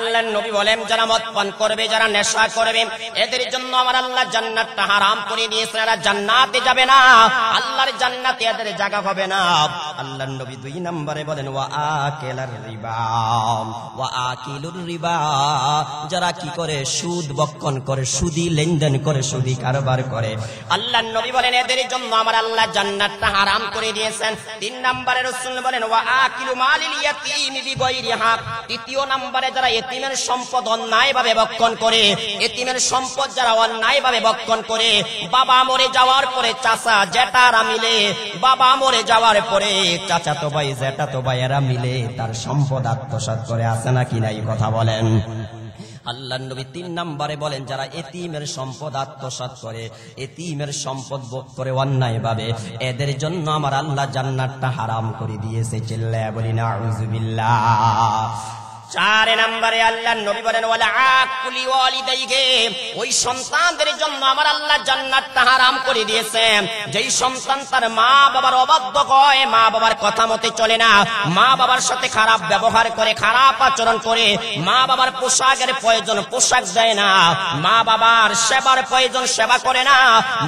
আল্লাহর নবী বলেন যারা মদ পান করবে, যারা নেশা করবে, এদের জন্য আমার আল্লাহ জান্নাতটা হারাম করে দিয়েছে। এরা জান্নাতে যাবে না, আল্লাহর জান্নাতে এদের জায়গা হবে না। আল্লাহর নবী 2 নম্বরে বলেন ওয়া আকিলুর রিবা, যারা কি করে সুদ বক্ষণ করে, সুদি লেনদেন করে, সুদি কারবার করে, আল্লাহর নবী বলেন এদের জন্য আমার আল্লাহ জান্নাতটা হারাম করে দিয়েছেন। 3 নম্বরে রাসূল বলেন ওয়া আকিলু মালিল ইয়াতীমি বিগাইরি হক, 3 নম্বরে যারা এতিমের সম্পদ অন্যায়ভাবে ভক্ষণ করে, এতিমের সম্পদ যারা অন্যায়ভাবে ভক্ষণ করে, বাবা মরে যাওয়ার পরে চাচা জেঠারা মিলে, বাবা মরে যাওয়ার পরে চাচাতো ভাই জেঠাতো ভাইয়েরা মিলে তার সম্পদ আত্মসাৎ করে, আছে নাকি নাই কথা বলেন। আল্লাহর নবী 3 নম্বরে বলেন যারা এতিমের সম্পদ আত্মসাৎ করে, এতিমের সম্পদ ভোগ করে অন্যায়ভাবে, এদের জন্য আমার আল্লাহ জান্নাতটা হারাম করে দিয়েছে। চিল্লায়া বলি নাউযুবিল্লাহ। 4 নম্বরে আল্লাহর নবী বলেন ওয়ালা আকুলি ওয়ালিদাইহি, ওই সন্তানদের জন্য আমার আল্লাহ জান্নাতটা হারাম করে দিয়েছেন যেই সন্তান তার মা বাবার অবাধ্য হয়, মা বাবার কথা মতে চলে না, মা বাবার সাথে খারাপ ব্যবহার করে, খারাপ আচরণ করে, মা বাবার পোশাকের প্রয়োজন পোশাক দেয় না, মা বাবার সেবার প্রয়োজন সেবা করে না,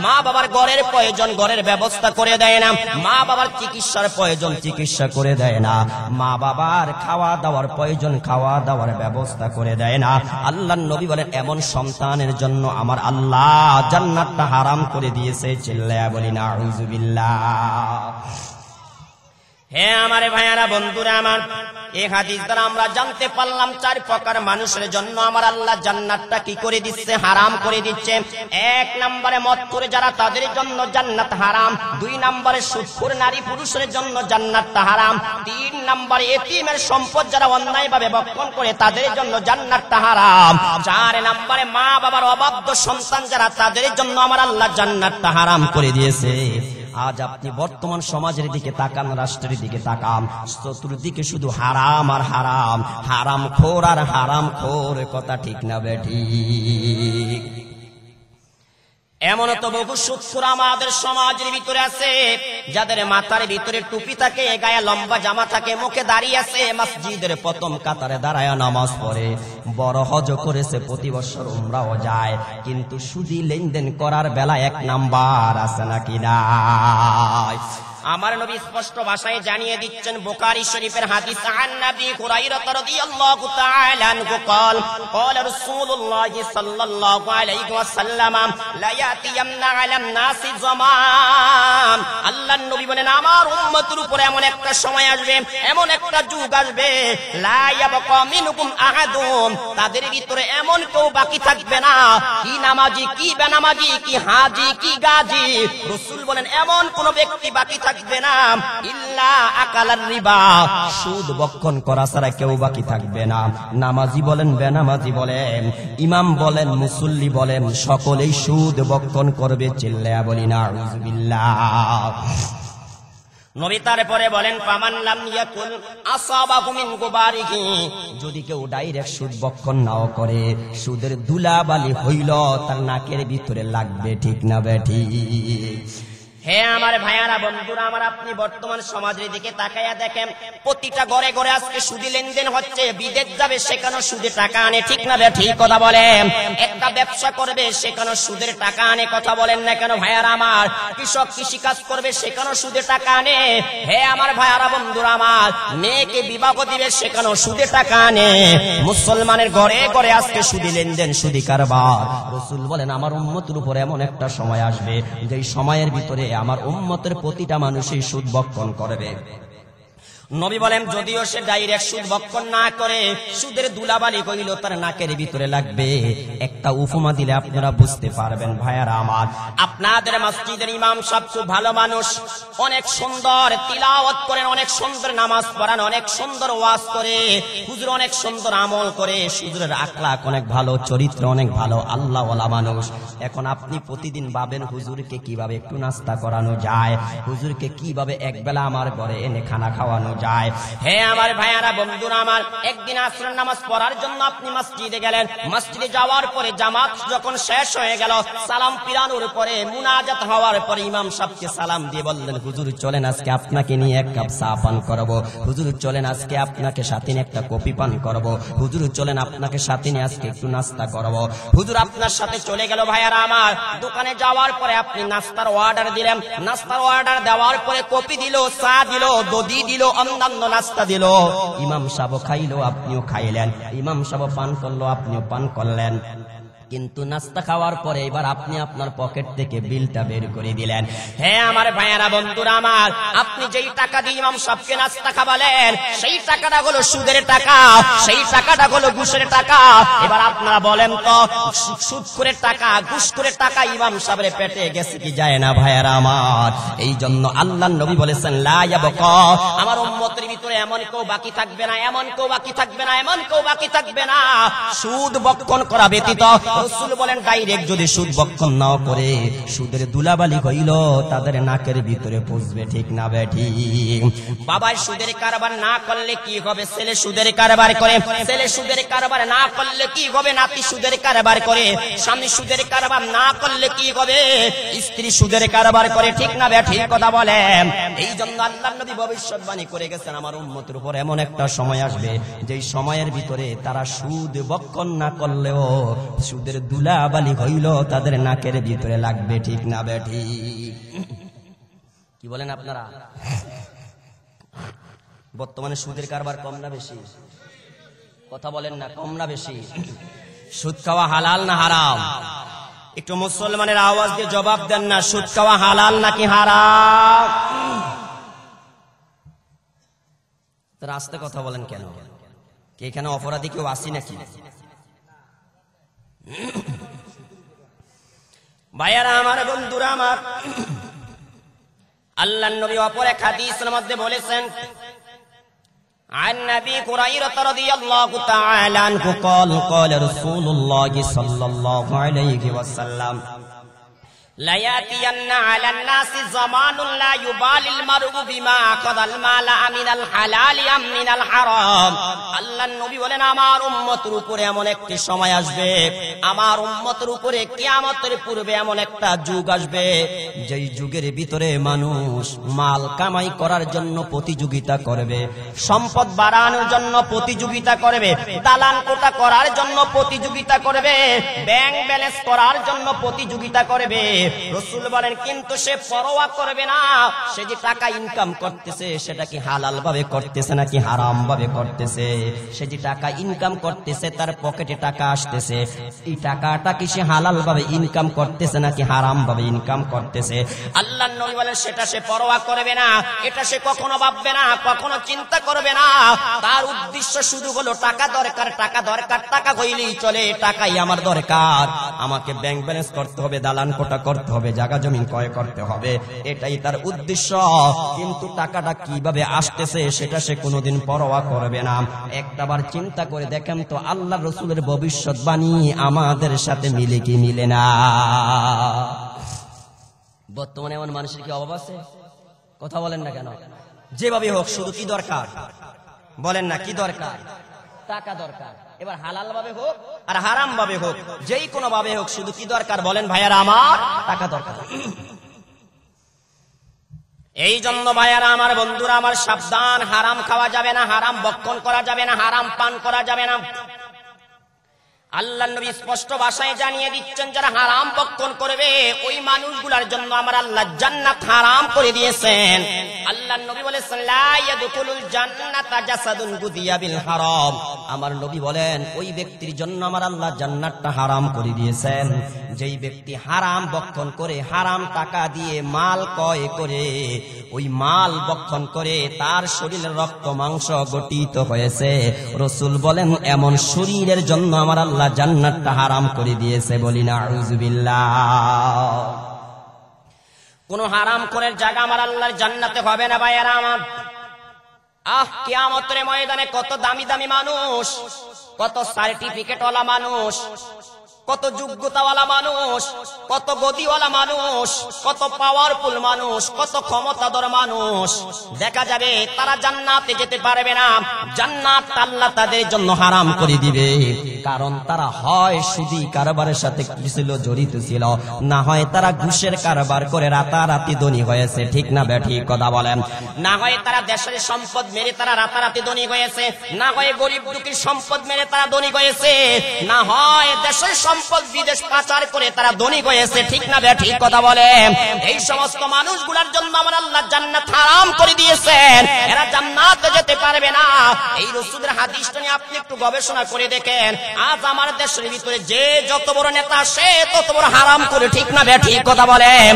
মা বাবার ঘরের প্রয়োজন ঘরের ব্যবস্থা করে দেয় না, মা বাবার চিকিৎসার প্রয়োজন চিকিৎসা করে দেয় না, মা বাবার খাওয়া দাওয়ার প্রয়োজন খাওয়া দাওয়ার ব্যবস্থা করে দেয় না। আল্লাহর নবী বলেন এমন সন্তানের জন্য আমার আল্লাহ জান্নাতটা হারাম করে দিয়েছে। চিল্লায়া বলি নাউযুবিল্লাহ। হে আমারে ভাইয়ারা, বন্ধুরা আমার, এই হাদিস দ্বারা আমরা জানতে পারলাম 4 প্রকার মানুষের জন্য আমার আল্লাহ জান্নাতটা কি করে দিচ্ছে, হারাম করে দিচ্ছে। 1 নম্বরে মদখোর যারা, তাদের জন্য জান্নাত হারাম। 2 নম্বরে সুদখোর নারী পুরুষের জন্য জান্নাতটা হারাম। 3 নম্বরে এতিমের সম্পদ যারা অন্যায়ভাবে ভক্ষণ করে, তাদের জন্য জান্নাতটা হারাম। 4 নম্বরে মা বাবার অবাধ্য সন্তান যারা, তাদের জন্য আমার আল্লাহ জান্নাতটা হারাম করে দিয়েছে। আজ আপনি বর্তমান সমাজের দিকে তাকান, রাষ্ট্রের দিকে তাকান, চতুর্দিকে শুধু হারাম আর হারাম, হারাম খোর আর হারাম খোর, কথা ঠিক না বেঠিক? এমন তো বহু সুদখোর আমাদের সমাজের ভিতরে আছে, যাদের মাথার ভিতরে টুপি থাকে, গায়ে লম্বা জামা থাকে, মুখে দাঁড়িয়ে আছে, মসজিদের প্রথম কাতারে দাঁড়ায় নামাজ পড়ে, বড় হজ করেছে, প্রতি বছর উমরাও যায়, কিন্তু সুদি লেনদেন করার বেলা 1 নাম্বার আছে নাকি নাই? আমার নবী স্পষ্ট ভাষায় জানিয়ে দিচ্ছেন, বুখারী শরীফের হাদিস, আন নবী হুরায়রা রাদিয়াল্লাহু তাআলা আনহু قال قال رسول الله صلى الله عليه وسلم لا ياتينا على الناس زمان, আল্লাহর নবী বলেন আমার উম্মতের উপরে এমন একটা সময় আসবে, এমন একটা যুগ আসবে, লা ইয়াবকা মিনকুম আহাদুন, তাদের ভিতরে এমন কেউ বাকি থাকবে না, কি নামাজি কি বেনামাজি, কি হাজি কি গাজী, রাসূল বলেন এমন কোন ব্যক্তি বাকি থাকবে না, ইল্লা আকালার রিবা, সুদ বক্ষণ করা ছাড়া কেউ বাকি থাকবে না। নামাজি বলেন বেনামাজি বলেন, ইমাম বলেন মুসল্লি বলেন, সকলেই সুদ বক্ষণ করবে। চিল্লায়া বলি নাউযুবিল্লাহ। নবী তারপরে বলেন ফামান লাম ইয়াকুল আসাবাহু মিন গুবারিহি, যদি কেউ ডাইরেক্ট সুদ বক্ষণ নাও করে, সুদের ধুলাবালি হইল তার নাকের ভিতরে লাগবে, ঠিক না বেঠিক? হে আমার ভাইয়ারা, বন্ধুরা আমার, আপনি বর্তমান সমাজের দিকে তাকাইয়া দেখেন, প্রতিটা ঘরে ঘরে আজকে সুদি লেনদেন হচ্ছে। বিদেশ যাবে সেখানে সুদে টাকা আনে, ঠিক না ঠিক কথা বলেন? একটা ব্যবসা করবে সেখানে সুদের টাকা আনে, কথা বলেন না কেন ভাইয়ারা আমার? কৃষক কৃষি কাজ করবে সেখানে সুদে টাকা আনে। হে আমার ভাইয়ারা, বন্ধুরা আমার, মেয়েকে বিবাহ দিবে সেখানে সুদে টাকা আনে। মুসলমানের ঘরে ঘরে আজকে সুদি লেনদেন, সুদি কারবার। রাসূল বলেন আমার উম্মতের উপর এমন একটা সময় আসবে, যেই সময়ের ভিতরে আমার উম্মতের প্রতিটা মানুষই সুদ বক্ষণ করবে। নবী বলেন যদিও সে ডাইরেক্ট সুদ বক্ষণ না করে, সুদের ধুলাবালি কইল তার নাকের ভিতরে লাগবে। একটা উপমা দিলে আপনারা বুঝতে পারবেন ভাইয়ারা আমার। আপনাদের মসজিদের ইমাম সাহেব খুব ভালো মানুষ, অনেক সুন্দর তিলাওয়াত করেন, অনেক সুন্দর নামাজ পড়ান, অনেক সুন্দর ওয়াজ করে, হুজুর অনেক সুন্দর আমল করে, হুজুরের আখলাক অনেক ভালো, চরিত্র অনেক ভালো, আল্লাহওয়ালা মানুষ। এখন আপনি প্রতিদিন ভাবেন হুজুরকে কিভাবে একটু নাস্তা করানো যায়, হুজুরকে কিভাবে একবেলা আমার ঘরে এনে খানা খাওয়ানো যায়। হে আমার ভাইয়ারা, বন্ধুরা আমার, একদিন আসরের নামাজ পড়ার জন্য আপনি মসজিদে গেলেন। মসজিদে যাওয়ার পরে জামাত যখন শেষ হয়ে গেল, সালাম ফিরানোর পরে, মুনাজাত হওয়ার পরে ইমাম সাহেবকে সালাম দিয়ে বললেন, হুজুর চলেন আজকে আপনাকে নিয়ে এক কাপ চা পান করাবো, হুজুর চলেন আজকে আপনাকে সাথে নিয়ে একটা কফি পান করাবো, হুজুর চলেন আপনাকে সাথে নিয়ে আজকে একটু নাস্তা করাবো। হুজুর আপনার সাথে চলে গেল। ভাইয়ারা আমার, দোকানে যাওয়ার পরে আপনি নাস্তার অর্ডার দিলেন। নাস্তার অর্ডার দেওয়ার পরে কফি দিল, চা দিল, দধি দিল, অন্যান্য নাস্তা দিল। ইমাম সাহেব খাইলো, আপনিও খাইলেন। ইমাম সাহেব পান করলো, আপনিও পান করলেন। কিন্তু নাস্তা খাওয়ার পরে এবার আপনি আপনার পকেট থেকে বিলটা বের করে দিলেন। হ্যাঁ আমার ভাইয়ারা, বন্ধুরা আমার, আপনি যেই টাকা দিয়ে ইমাম সাহেবকে নাস্তা খাওয়ালেন, সেই টাকাটা হলো সুদের টাকা, সেই টাকাটা হলো ঘুষের টাকা। এবার আপনারা বলেন তো, সুদ করে টাকা, ঘুষ করে টাকা ইমাম সাহেবের পেটে গেছে কি যায় না ভাইয়ারা আমার? এই জন্য আল্লাহর নবী বলেছেন, লা ইয়াবকা, আমার উম্মতের ভিতরে এমন কেউ বাকি থাকবে না, এমন কেউ বাকি থাকবে না, এমন কেউ বাকি থাকবে না সুদ বক্ষণ করা ব্যতীত। রাসূল বলেন, ডাইরেক্ট যদি সুদ বক্ষণ নাও করে, সুদের দুলাবালি হইল তাদের নাকের ভিতরে পৌঁছবে, ঠিক না বেঠি? বাবাই সুদের কারবার না করলে কি হবে? ছেলে সুদের কারবার করে। ছেলে সুদের কারবার না করলে কি হবে? নাতি সুদের কারবার করে। স্বামী সুদের কারবার না করলে কি হবে? স্ত্রী সুদের কারবার করে, ঠিক না বেঠি? কথা বলেন। এই জন্য আল্লাহর নবী ভবিষ্যৎবাণী করে গেছেন, আমার উম্মতের উপর এমন একটা সময় আসবে, যেই সময়ের ভিতরে তারা সুদ বক্ষণ না করলেও সুদের দুলাবালি হইল তাদের নাকের ভিতরে লাগবে, ঠিক না বেঠি? কি বলেন আপনারা? বর্তমানে সুদের কারবার কম না বেশি? কথা বলেন না, কম না বেশি? সুদ খাওয়া হালাল না হারাম? একটু মুসলমানের আওয়াজ দিয়ে জবাব দেন না, সুদ খাওয়া হালাল নাকি হারাম? রাস্তায় কথা বলেন কেন? কি এখানে অপরাধী কেউ আসি নাকি? ভাইয়ারা আমার, বন্ধুরা আমার, আল্লাহর নবী অপর এক হাদিসের মধ্যে বলেছেন, عن نبي هريرة رضي الله تعالى عنه قال قال رسول الله صلى الله عليه وسلم لا يأتين على الناس زمان لا يبالي المرء بما أخذ المال من الحلال أم من الحرام। আল্লাহর নবী বলেন, আমার উম্মতের উপরে এমন একটি সময় আসবে, আমার উম্মতের উপরে কিয়ামতের পূর্বে এমন একটা যুগ আসবে, যেই যুগের ভিতরে মানুষ মাল কামাই করার জন্য প্রতিযোগিতা করবে, সম্পদ বাড়ানোর জন্য প্রতিযোগিতা করবে, দালান কোটা করার জন্য প্রতিযোগিতা করবে, ব্যাংক ব্যালেন্স করার জন্য প্রতিযোগিতা করবে। রাসূল বলেন, কিন্তু সে পরোয়া করবে না সে যে টাকা ইনকাম করতেছে সেটা কি হালাল ভাবে করতেছে নাকি হারাম ভাবে করতেছে। সে যে টাকা ইনকাম করতেছে, তার পকেটে টাকা আসতেছে, এই টাকাটা কি সে হালাল ভাবে ইনকাম করতেছে নাকি হারাম ভাবে ইনকাম করতেছে। আল্লাহর নবী বলেন, সেটা সে পরোয়া করবে না, এটা সে কখনো ভাববে না, কখনো চিন্তা করবে না। তার উদ্দেশ্য শুধু হলো টাকা দরকার, টাকা দরকার, টাকা হইলেই চলে, টাকাই আমার দরকার, আমাকে ব্যাংক ব্যালেন্স করতে হবে, দালান কোটা করতে হবে, জায়গা জমি ক্রয় করতে হবে, এটাই তার উদ্দেশ্য। কিন্তু টাকাটা কিভাবে আসতেছে সেটা সে কোনোদিন পরোয়া করবে না। একটাবার চিন্তা করে দেখেন তো, আল্লাহ রাসূলের ভবিষ্যৎবাণী আমাদের সাথে মিলে কি মিলে না? বর্তমানে এমন মানুষের কি অভাব আছে? কথা বলেন না কেন? যেভাবে হোক শুধু কি দরকার? বলেন না, কি দরকার? টাকা দরকার। এবার হালাল ভাবে হোক আর হারাম ভাবে হোক, যেই কোনো ভাবে হোক, শুধু কি দরকার বলেন ভাইয়ারা আমার? টাকা দরকার। এই জন্য ভাইয়ারা আমার, বন্ধুরা আমার, সাবধান, হারাম খাওয়া যাবে না, হারাম ভক্ষণ করা যাবে না, হারাম পান করা যাবে না। আল্লাহর নবী স্পষ্ট ভাষায় জানিয়ে দিচ্ছেন, যারা হারাম ভক্ষণ করবে ওই মানুষগুলোর জন্য আমার আল্লাহ জান্নাত হারাম করে দিয়েছেন। আল্লাহর নবী বলেছেন, লা ইয়াদখুলুল জান্নাতা জাসাদুন গুদিয়া বিল হারাম। আমার নবী বলেন, ওই ব্যক্তির জন্য আমার আল্লাহ জান্নাতটা হারাম করে দিয়েছেন, যেই ব্যক্তি হারাম ভক্ষণ করে, হারাম টাকা দিয়ে মাল ক্রয় করে, ওই মাল ভক্ষণ করে তার শরীরের রক্ত মাংস গঠিত হয়েছে। রাসূল বলেন, এমন শরীরের জন্য আমার আল্লাহ জান্নাতটা হারাম করে দিয়েছে। বলি না আউযুবিল্লাহ। কোন হারাম করে জায়গা আমার আল্লাহর জান্নাতে হবে না ভাইয়ারা আমার। কিয়ামতের ময়দানে কত দামি দামি মানুষ, কত সার্টিফিকেট ওয়ালা মানুষ, কত যোগ্যতাওয়ালা মানুষ, কত গদিওয়ালা মানুষ, কত পাওয়ারফুল মানুষ, কত ক্ষমতাধর মানুষ, দেখা যাবে তারা জান্নাতে যেতে পারবে না। জান্নাত আল্লাহ তাদের জন্য হারাম করে দিবে, কারণ তারা হয় সুদি কারবারের সাথে ছিল জড়িত ছিল, না হয় তারা ঘুষের কারবার করে রাতারাতি ধনী হয়েছে। ঠিক না বেঠিক কথা বলেন? না হয় তারা দেশের সম্পদ মেরে তারা রাতারাতি ধনী হয়েছে, না হয় গরিব দুঃখীর সম্পদ মেরে তারা ধনী হয়েছে, না হয় দেশের সম্পদ বিদেশ পাচার করে তারা ধনী হয়েছে। ঠিক না বেঠিক কথা বলেন? এই সমস্ত মানুষগুলোর জন্য আমার আল্লাহ জান্নাত হারাম করে দিয়েছেন, এরা জান্নাতে যেতে পারবে না। এই রাসূলের হাদিসটা নিয়ে আপনি একটু গবেষণা করে দেখেন। আজ আমার দেশের ভিতরে যে যত বড় নেতা সে তত বড় হারাম করে। ঠিক না বেঠিক কথা বলেন?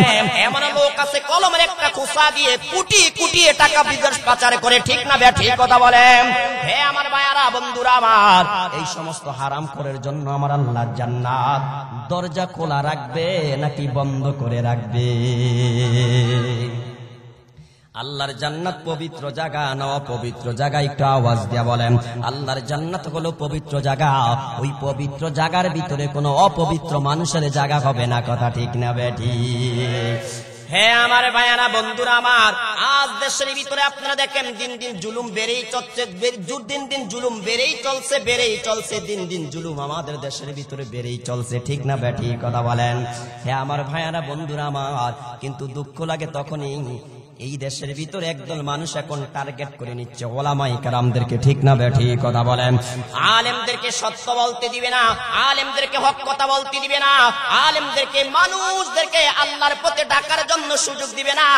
এমন লোক আছে কলমের একটা খোসা দিয়ে কোটি কোটি টাকা বিদেশ পাচার করে। ঠিক না বেঠিক কথা বলেন? হে আমার ভাইয়ারা, বন্ধুরা আমার, এই সমস্ত হারাম করার জন্য আমার আল্লাহ জান্নাত দরজা খোলা রাখবে নাকি বন্ধ করে রাখবে? আল্লাহর জান্নাত পবিত্র জায়গা না অপবিত্র জায়গা? একটু আওয়াজ দিয়া বলেন। আল্লাহর জান্নাত হলো পবিত্র জায়গা, ওই পবিত্র জায়গার ভিতরে কোনো অপবিত্র মানুষের জায়গা হবে না। কথা ঠিক না বেঠিক? হে আমার ভাইয়ারা, বন্ধুরা আমার, আজ দেশের ভিতরে আপনারা দেখেন দিন দিন জুলুম বেড়েই চলছে, দিন দিন জুলুম বেড়েই চলছে, দিন দিন জুলুম আমাদের দেশের ভিতরে বেড়েই চলছে। ঠিক না বেঠিক কথা বলেন? হে আমার ভাইয়ারা, বন্ধুরা আমার, কিন্তু দুঃখ লাগে তখনই এই দেশের ভিতরে একদল মানুষ এখন টার্গেট করে নিচ্ছে ওলামায়ে কেরামদেরকে। ঠিক না বেঠিক কথা বলেন? আলেমদেরকে সত্য বলতে দিবে না, আলেমদেরকে হক কথা বলতে দিবে না, আলেমদেরকে মানুষদেরকে আল্লাহর পথে ডাকার জন্য সুযোগ দিবে না।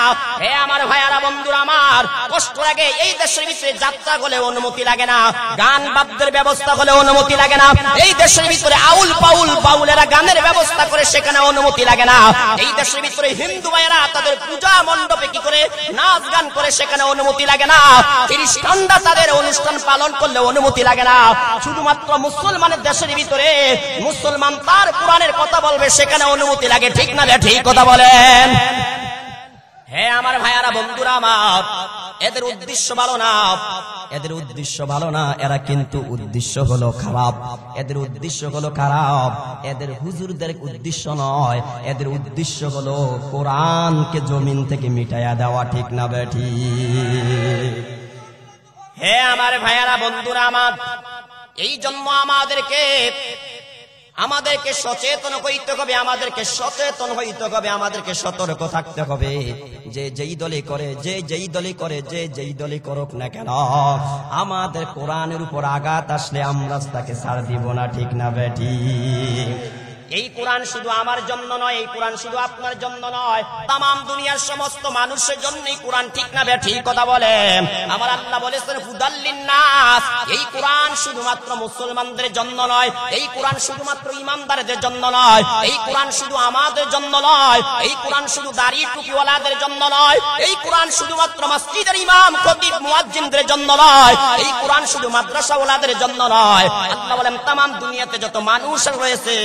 হে আমার ভাইয়ারা, বন্ধুরা আমার, কষ্ট লাগে। এই দেশের ভিতরে যাত্রা হলে অনুমতি লাগে না, গান বাদ্যের ব্যবস্থা হলে অনুমতি লাগে না। এই দেশের ভিতরে আউল পাউল বাউলেরা গানের ব্যবস্থা করে, সেখানে অনুমতি লাগে না। এই দেশের ভিতরে হিন্দু ভাইয়েরা তাদের পূজা মণ্ডপে কি করে নাচ গান করে, সেখানে অনুমতি লাগে না। খ্রিস্টানরা তাদের অনুষ্ঠান পালন করলে অনুমতি লাগে না। শুধুমাত্র মুসলমানের দেশের ভিতরে মুসলমান তার কোরআনের কথা বলবে, সেখানে অনুমতি লাগে। ঠিক না ঠিক কথা বলেন? হে আমার ভাইয়ারা, বন্ধুরা আমার, এদের উদ্দেশ্য ভালো না, এদের উদ্দেশ্য ভালো না, এরা কিন্তু উদ্দেশ্য হলো খারাপ, এদের উদ্দেশ্য হলো খারাপ। এদের হুজুরদের উদ্দেশ্য নয়, এদের উদ্দেশ্য হলো কোরআনকে জমিন থেকে মিটাইয়া দেওয়া। ঠিক না বেঠিক? হে আমার ভাইয়ারা, বন্ধুরা আমার, এই জন্য আমাদেরকে সচেতন হইতে হবে, আমাদেরকে সচেতন হইতে হবে, আমাদেরকে সতর্ক থাকতে হবে যে যেই দলই করে, যেই দলই করুক না কেন, আমাদের কোরআনের উপর আঘাত আসলে আমরা তাকে ছাড় দিব না। ঠিক না বেঠিক? এই কোরআন শুধু আমার জন্য নয়, এই কোরআন শুধু আপনার জন্য নয়, তামাম দুনিয়ার সমস্ত মানুষের জন্য এই কোরআন। ঠিক না বেঠিক কথা বলেন? আমার আল্লাহ বলেছেন হুদাল লিন্নাস। এই কোরআন শুধুমাত্র মুসলমানদের জন্য নয়, এই কোরআন শুধুমাত্র ইমানদারদের জন্য নয়, এই কোরআন শুধু আমাদের জন্য নয়, এই কোরআন শুধু দাড়ি টুপিওয়ালাদের জন্য নয়, এই কোরআন শুধুমাত্র মসজিদের ইমাম খতিব মুয়াজ্জিনদের জন্য নয়, এই কোরআন শুধু মাদ্রাসাওয়ালাদের জন্য নয়। আল্লাহ বলেন তামাম দুনিয়াতে যত মানুষ রয়েছে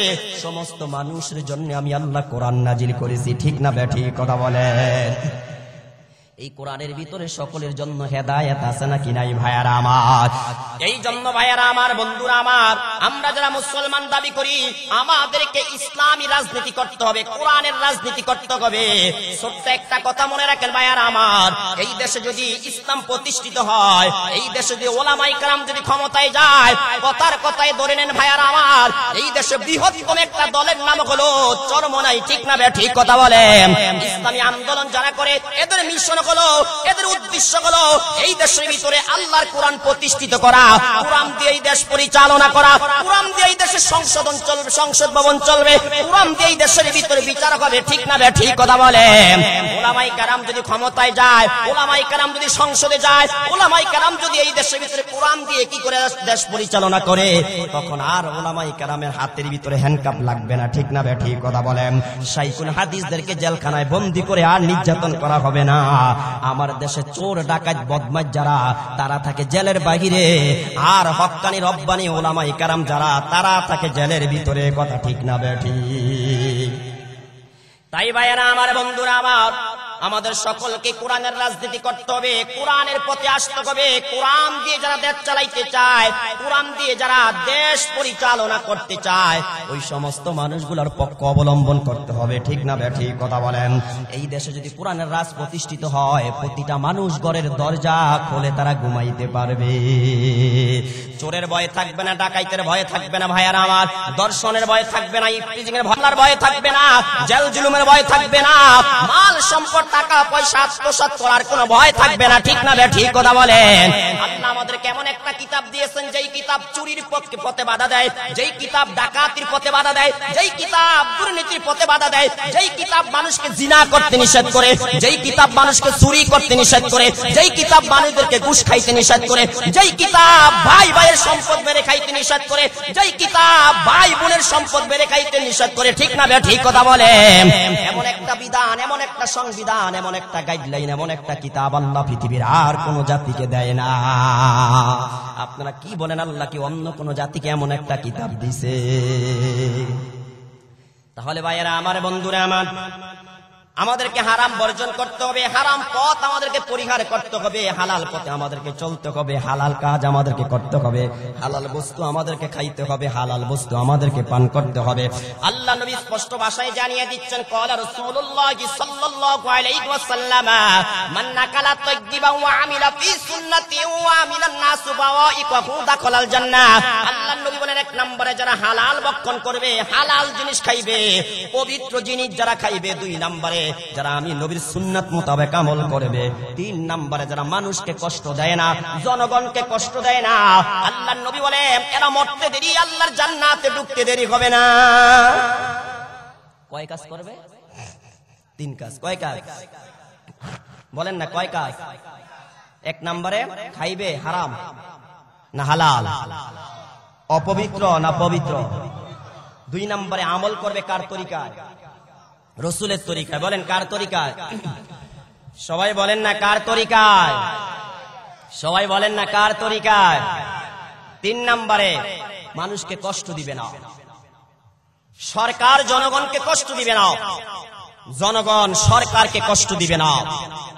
সমস্ত মানুষের জন্য আমি আল্লাহ কোরআন নাজিল করেছি। ঠিক না বেঠিক কথা বলেন? এই কোরআনের ভিতরে সকলের জন্য হেদায়েত আছে নাকি নাই ভাইয়ারা আমার? এই জন্য ভাইয়ারা আমার, বন্ধুরা আমার, আমরা যারা মুসলমান দাবি করি আমাদেরকে ইসলামী রাজনীতি করতে হবে, কোরআনের রাজনীতি করতে হবে। ছোট্ট একটা কথা মনে রাখেন ভাইয়ারা আমার, এই দেশে যদি ইসলাম প্রতিষ্ঠিত হয়, এই দেশে যদি ওলামায়ে কেরাম যদি ক্ষমতায় যায়, কথায় ধরে নেন ভাইয়ারা আমার, এই দেশে বৃহত্তম একটা দলের নাম হলো চরমনাই। ঠিক না বেঠিক কথা বলেন? ইসলামী আন্দোলন যারা করে এদের মিশন হলো, এদের উদ্দেশ্য হলো এই দেশের ভিতরে আল্লাহর কোরআন প্রতিষ্ঠিত করা, কোরআন দিয়ে এই দেশ পরিচালনা করা, কোরআন দিয়ে এই দেশের সংশোধন চলবে, সংসদ ভবন চলবে, কোরআন দিয়ে এই দেশের ভিতরে বিচার হবে। ঠিক না বেঠিক কথা বলেন? ওলামায়ে কেরাম যদি ক্ষমতায় যায়, ওলামায়ে কেরাম যদি সংসদে যায়, ওলামায়ে কেরাম যদি এই দেশের ভিতরে কোরআন দিয়ে কি করে দেশ পরিচালনা করে, তখন আর ওলামায়ে কেরামের হাতের ভিতরে হ্যান্ডকাপ লাগবে না। ঠিক না বেঠিক কথা বলেন? শাইখুল হাদিসদেরকে জেলখানায় বন্দী করে আর নির্যাতন করা হবে না। আমার দেশে চোর ডাকাত বদমাশ যারা, তারা থাকে জেলের বাহিরে, আর হক্কানি রব্বানি ওলামায়ে কেরাম যারা, তারা থাকে জেলের ভিতরে। কথা ঠিক না বেঠিক? তাই ভাইয়েরা আমার, বন্ধুরা আমার, আমাদের সকলকে কোরআনের রাজনীতি করতে হবে, কোরআনের পথে আসতে হবে। কোরআন দিয়ে যারা দেশ চালাইতে চায়, কোরআন দিয়ে যারা দেশ পরিচালনা করতে চায়, ওই সমস্ত মানুষগুলোর পক্ষ অবলম্বন করতে হবে। ঠিক না ঠিক কথা বলেন? এই দেশে যদি কোরআনের রাজ প্রতিষ্ঠিত হয়, প্রতিটা মানুষ ঘরের দরজা খুলে তারা ঘুমাইতে পারবে। চোরের ভয় থাকবে না, ডাকাইতের ভয় থাকবে না ভাইয়ারা আমার, দর্শনের ভয় থাকবে না, ইফটিজিং এর ভয় থাকবে না, জেল জুলুমের ভয় থাকবে না, মাল সম্পদ টাকা পয়সা আত্মসাৎ করার কোনো ভয় থাকবে না। ঠিক না ঠিক কথা বলেন? আল্লাহ আমাদের কেমন একটা কিতাব দিয়েছেন, যেই কিতাব চুরির পথে বাধা দেয়, যেই কিতাব ডাকাতির পথে বাধা দেয়, যেই কিতাব দুর্নীতির পথে বাধা দেয়, যেই কিতাব মানুষকে জিনা করতে নিষেধ করে, যেই কিতাব মানুষকে চুরি করতে নিষেধ করে, যেই কিতাব মানুষদেরকে ঘুষ খাইতে নিষেধ করে, যেই কিতাব ভাই ভাইয়ের সম্পদ মেরে খাইতে নিষেধ করে, যেই কিতাব ভাই বোনের সম্পদ মেরে খাইতে নিষেধ করে। ঠিক না ঠিক কথা বলেন? এমন একটা বিধান, এমন একটা সংবিধান, এমন একটা গাইডলাইন, এমন একটা কিতাব আল্লাহ পৃথিবীর আর কোন জাতিকে দেয় না। আপনারা কি বলেন, আল্লাহ কি অন্য কোন জাতিকে এমন একটা কিতাব দিছে? তাহলে ভাইয়েরা আমার, বন্ধুরা আমার, আমাদেরকে হারাম বর্জন করতে হবে, হারাম পথ আমাদেরকে পরিহার করতে হবে, হালাল পথে আমাদেরকে চলতে হবে, হালাল কাজ আমাদেরকে করতে হবে, হালাল বস্তু আমাদেরকে খাইতে হবে, হালাল বস্তু আমাদেরকে পান করতে হবে। আল্লাহ নবী স্পষ্ট ভাষায় জানিয়ে দিচ্ছেন, ক্বালা রাসূলুল্লাহ সাল্লাল্লাহু আলাইহি ওয়াসাল্লাম, মান নাকালা তাইয়্যিবা ওয়া আমিলা ফি সুন্নতি ওয়া আমিলান নাসু বাওয়াইকাহু দাখালাল জান্নাহ। আল্লাহ নবী বলেন, এক নম্বরে যারা হালাল ভক্ষণ করবে, হালাল জিনিস খাইবে, পবিত্র জিনিস যারা খাইবে, দুই নম্বরে যারা আমি নবীর সুন্নাত মোতাবেক আমল করবে, তিন নম্বরে যারা মানুষকে কষ্ট দেয় না, জনগণকে কষ্ট দেয় না, আল্লাহর নবী বলেন এরা মরতে দেরি, আল্লাহর জান্নাতে ঢুকতে দেরি হবে না। কয় কাজ করবে? তিন কাজ। কয় কাজ বলেন না? কয় কাজ? এক নম্বরে খাইবে হারাম না হালাল, অপবিত্র না পবিত্র। দুই নম্বরে আমল করবে কার তরিকায়? রসুলের তরিকায়। বলেন কার তরিকায়? সবাই বলেন না কার তরিকায়? সবাই বলেন না কার তরিকায়? তিন নম্বরে মানুষকে কষ্ট দিবে না, সরকার জনগণকে কষ্ট দিবে না, জনগণ সরকারকে কষ্ট দিবে না।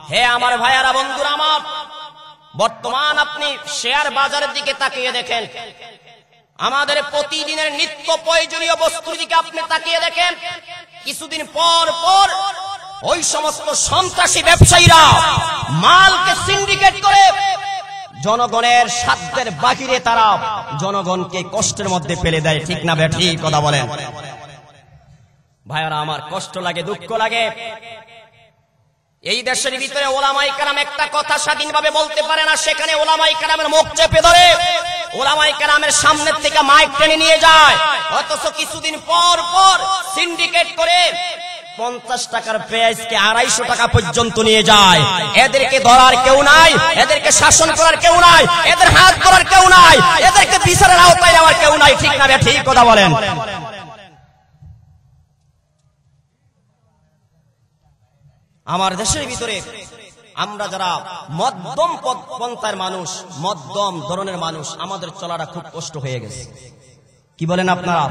হে আমার ভাইয়ারা, বন্ধুরা আমার, বর্তমান আপনি শেয়ার বাজারের দিকে তাকিয়ে দেখেন, আমাদের প্রতিদিনের নিত্য প্রয়োজনীয় বস্তুর দিকে আপনি তাকিয়ে দেখেন, কিছুদিন পর পর ওই সমস্ত সন্ত্রাসী ব্যবসায়ীরা মালকে সিন্ডিকেট করে জনগণের সাধ্যের বাহিরে তারা জনগণকে কষ্টের মধ্যে ফেলে দেয়। ঠিক না ঠিক কথা বলেন? ভাইয়ারা আমার, কষ্ট লাগে, দুঃখ লাগে। এই দেশের ভিতরে ওলামায়ে কেরাম একটা কথা স্বাধীনভাবে বলতে পারে না, সেখানে ওলামায়ে কেরামের মুখ চেপে ধরে, ওলামায়ে কেরামের সামনের থেকে মাইক টেনে নিয়ে যায়। অথচ কিছুদিন পর পর সিন্ডিকেট করে 50 টাকার পেঁয়াজকে 250 টাকা পর্যন্ত নিয়ে যায়। এদেরকে ধরার কেউ নাই, এদেরকে শাসন করার কেউ নাই, এদের হাত ধরার কেউ নাই, এদেরকে বিচারের আওতায় নেওয়ার কেউ নাই। ঠিক না ঠিক কথা বলেন? আমার দেশের ভিতরে আমরা যারা মধ্যম পন্থার মানুষ, মধ্যম ধরনের মানুষ, আমাদের চলাটা খুব কষ্ট হয়ে গেছে। কি বলেন আপনারা?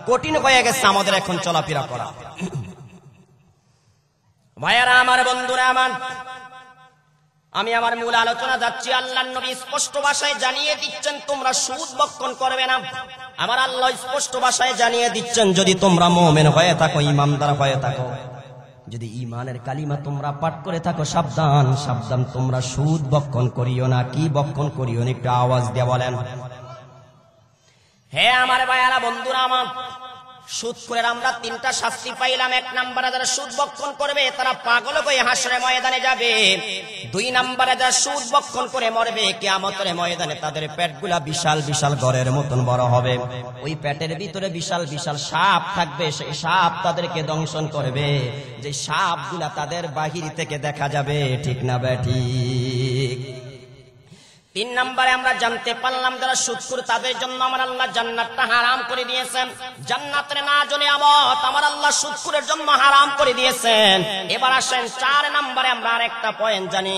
কঠিন হয়ে গেছে আমাদের এখন চলাফেরা করা। ভাইয়ারা আমার, বন্ধুরা আমার, আমি আমার মূল আলোচনা যাচ্ছি। আল্লাহর নবী স্পষ্ট ভাষায় জানিয়ে দিচ্ছেন, তোমরা সুদ ভক্ষণ করবে না। আমার আল্লাহ স্পষ্ট ভাষায় জানিয়ে দিচ্ছেন, যদি তোমরা মুমিন হয়ে থাকো, ঈমানদার হয়ে থাকো, যদি ঈমানের কালিমা তোমরা পাঠ করে থাকো, সাবধান সাবধান, তোমরা সুদ ভক্ষণ করিও না। কি ভক্ষণ করিও না? একটু আওয়াজ দিয়ে বলেন। হে আমার ভাইয়ারা, বন্ধুরা আমার, সুদ করে আমরা 3টা শাস্তি পাইলাম। এক নম্বরে যারা সুদ ভক্ষণ করবে তারা পাগল হয়ে হাসরের ময়দানে যাবে। 2 নম্বরে যারা সুদ ভক্ষণ করে মরবে, কিয়ামতের ময়দানে তাদের পেটগুলা বিশাল বিশাল ঘরের মতন বড় হবে। ওই পেটের ভিতরে বিশাল বিশাল সাপ থাকবে, সেই সাপ তাদেরকে দংশন করবে, যে সাপগুলা তাদের বাহির থেকে দেখা যাবে। ঠিক না ঠিক? 3 নম্বরে আমরা জানতে পারলাম, যারা সুদখোর তাদের জন্য আমার আল্লাহ জান্নাতটা হারাম করে দিয়েছেন। জান্নাতের নাজ ও নিয়ামত আমার আল্লাহ সুদখোরের জন্য হারাম করে দিয়েছেন। এবার আসেন 4 নম্বরে আমরা আরেকটা পয়েন্ট জানি,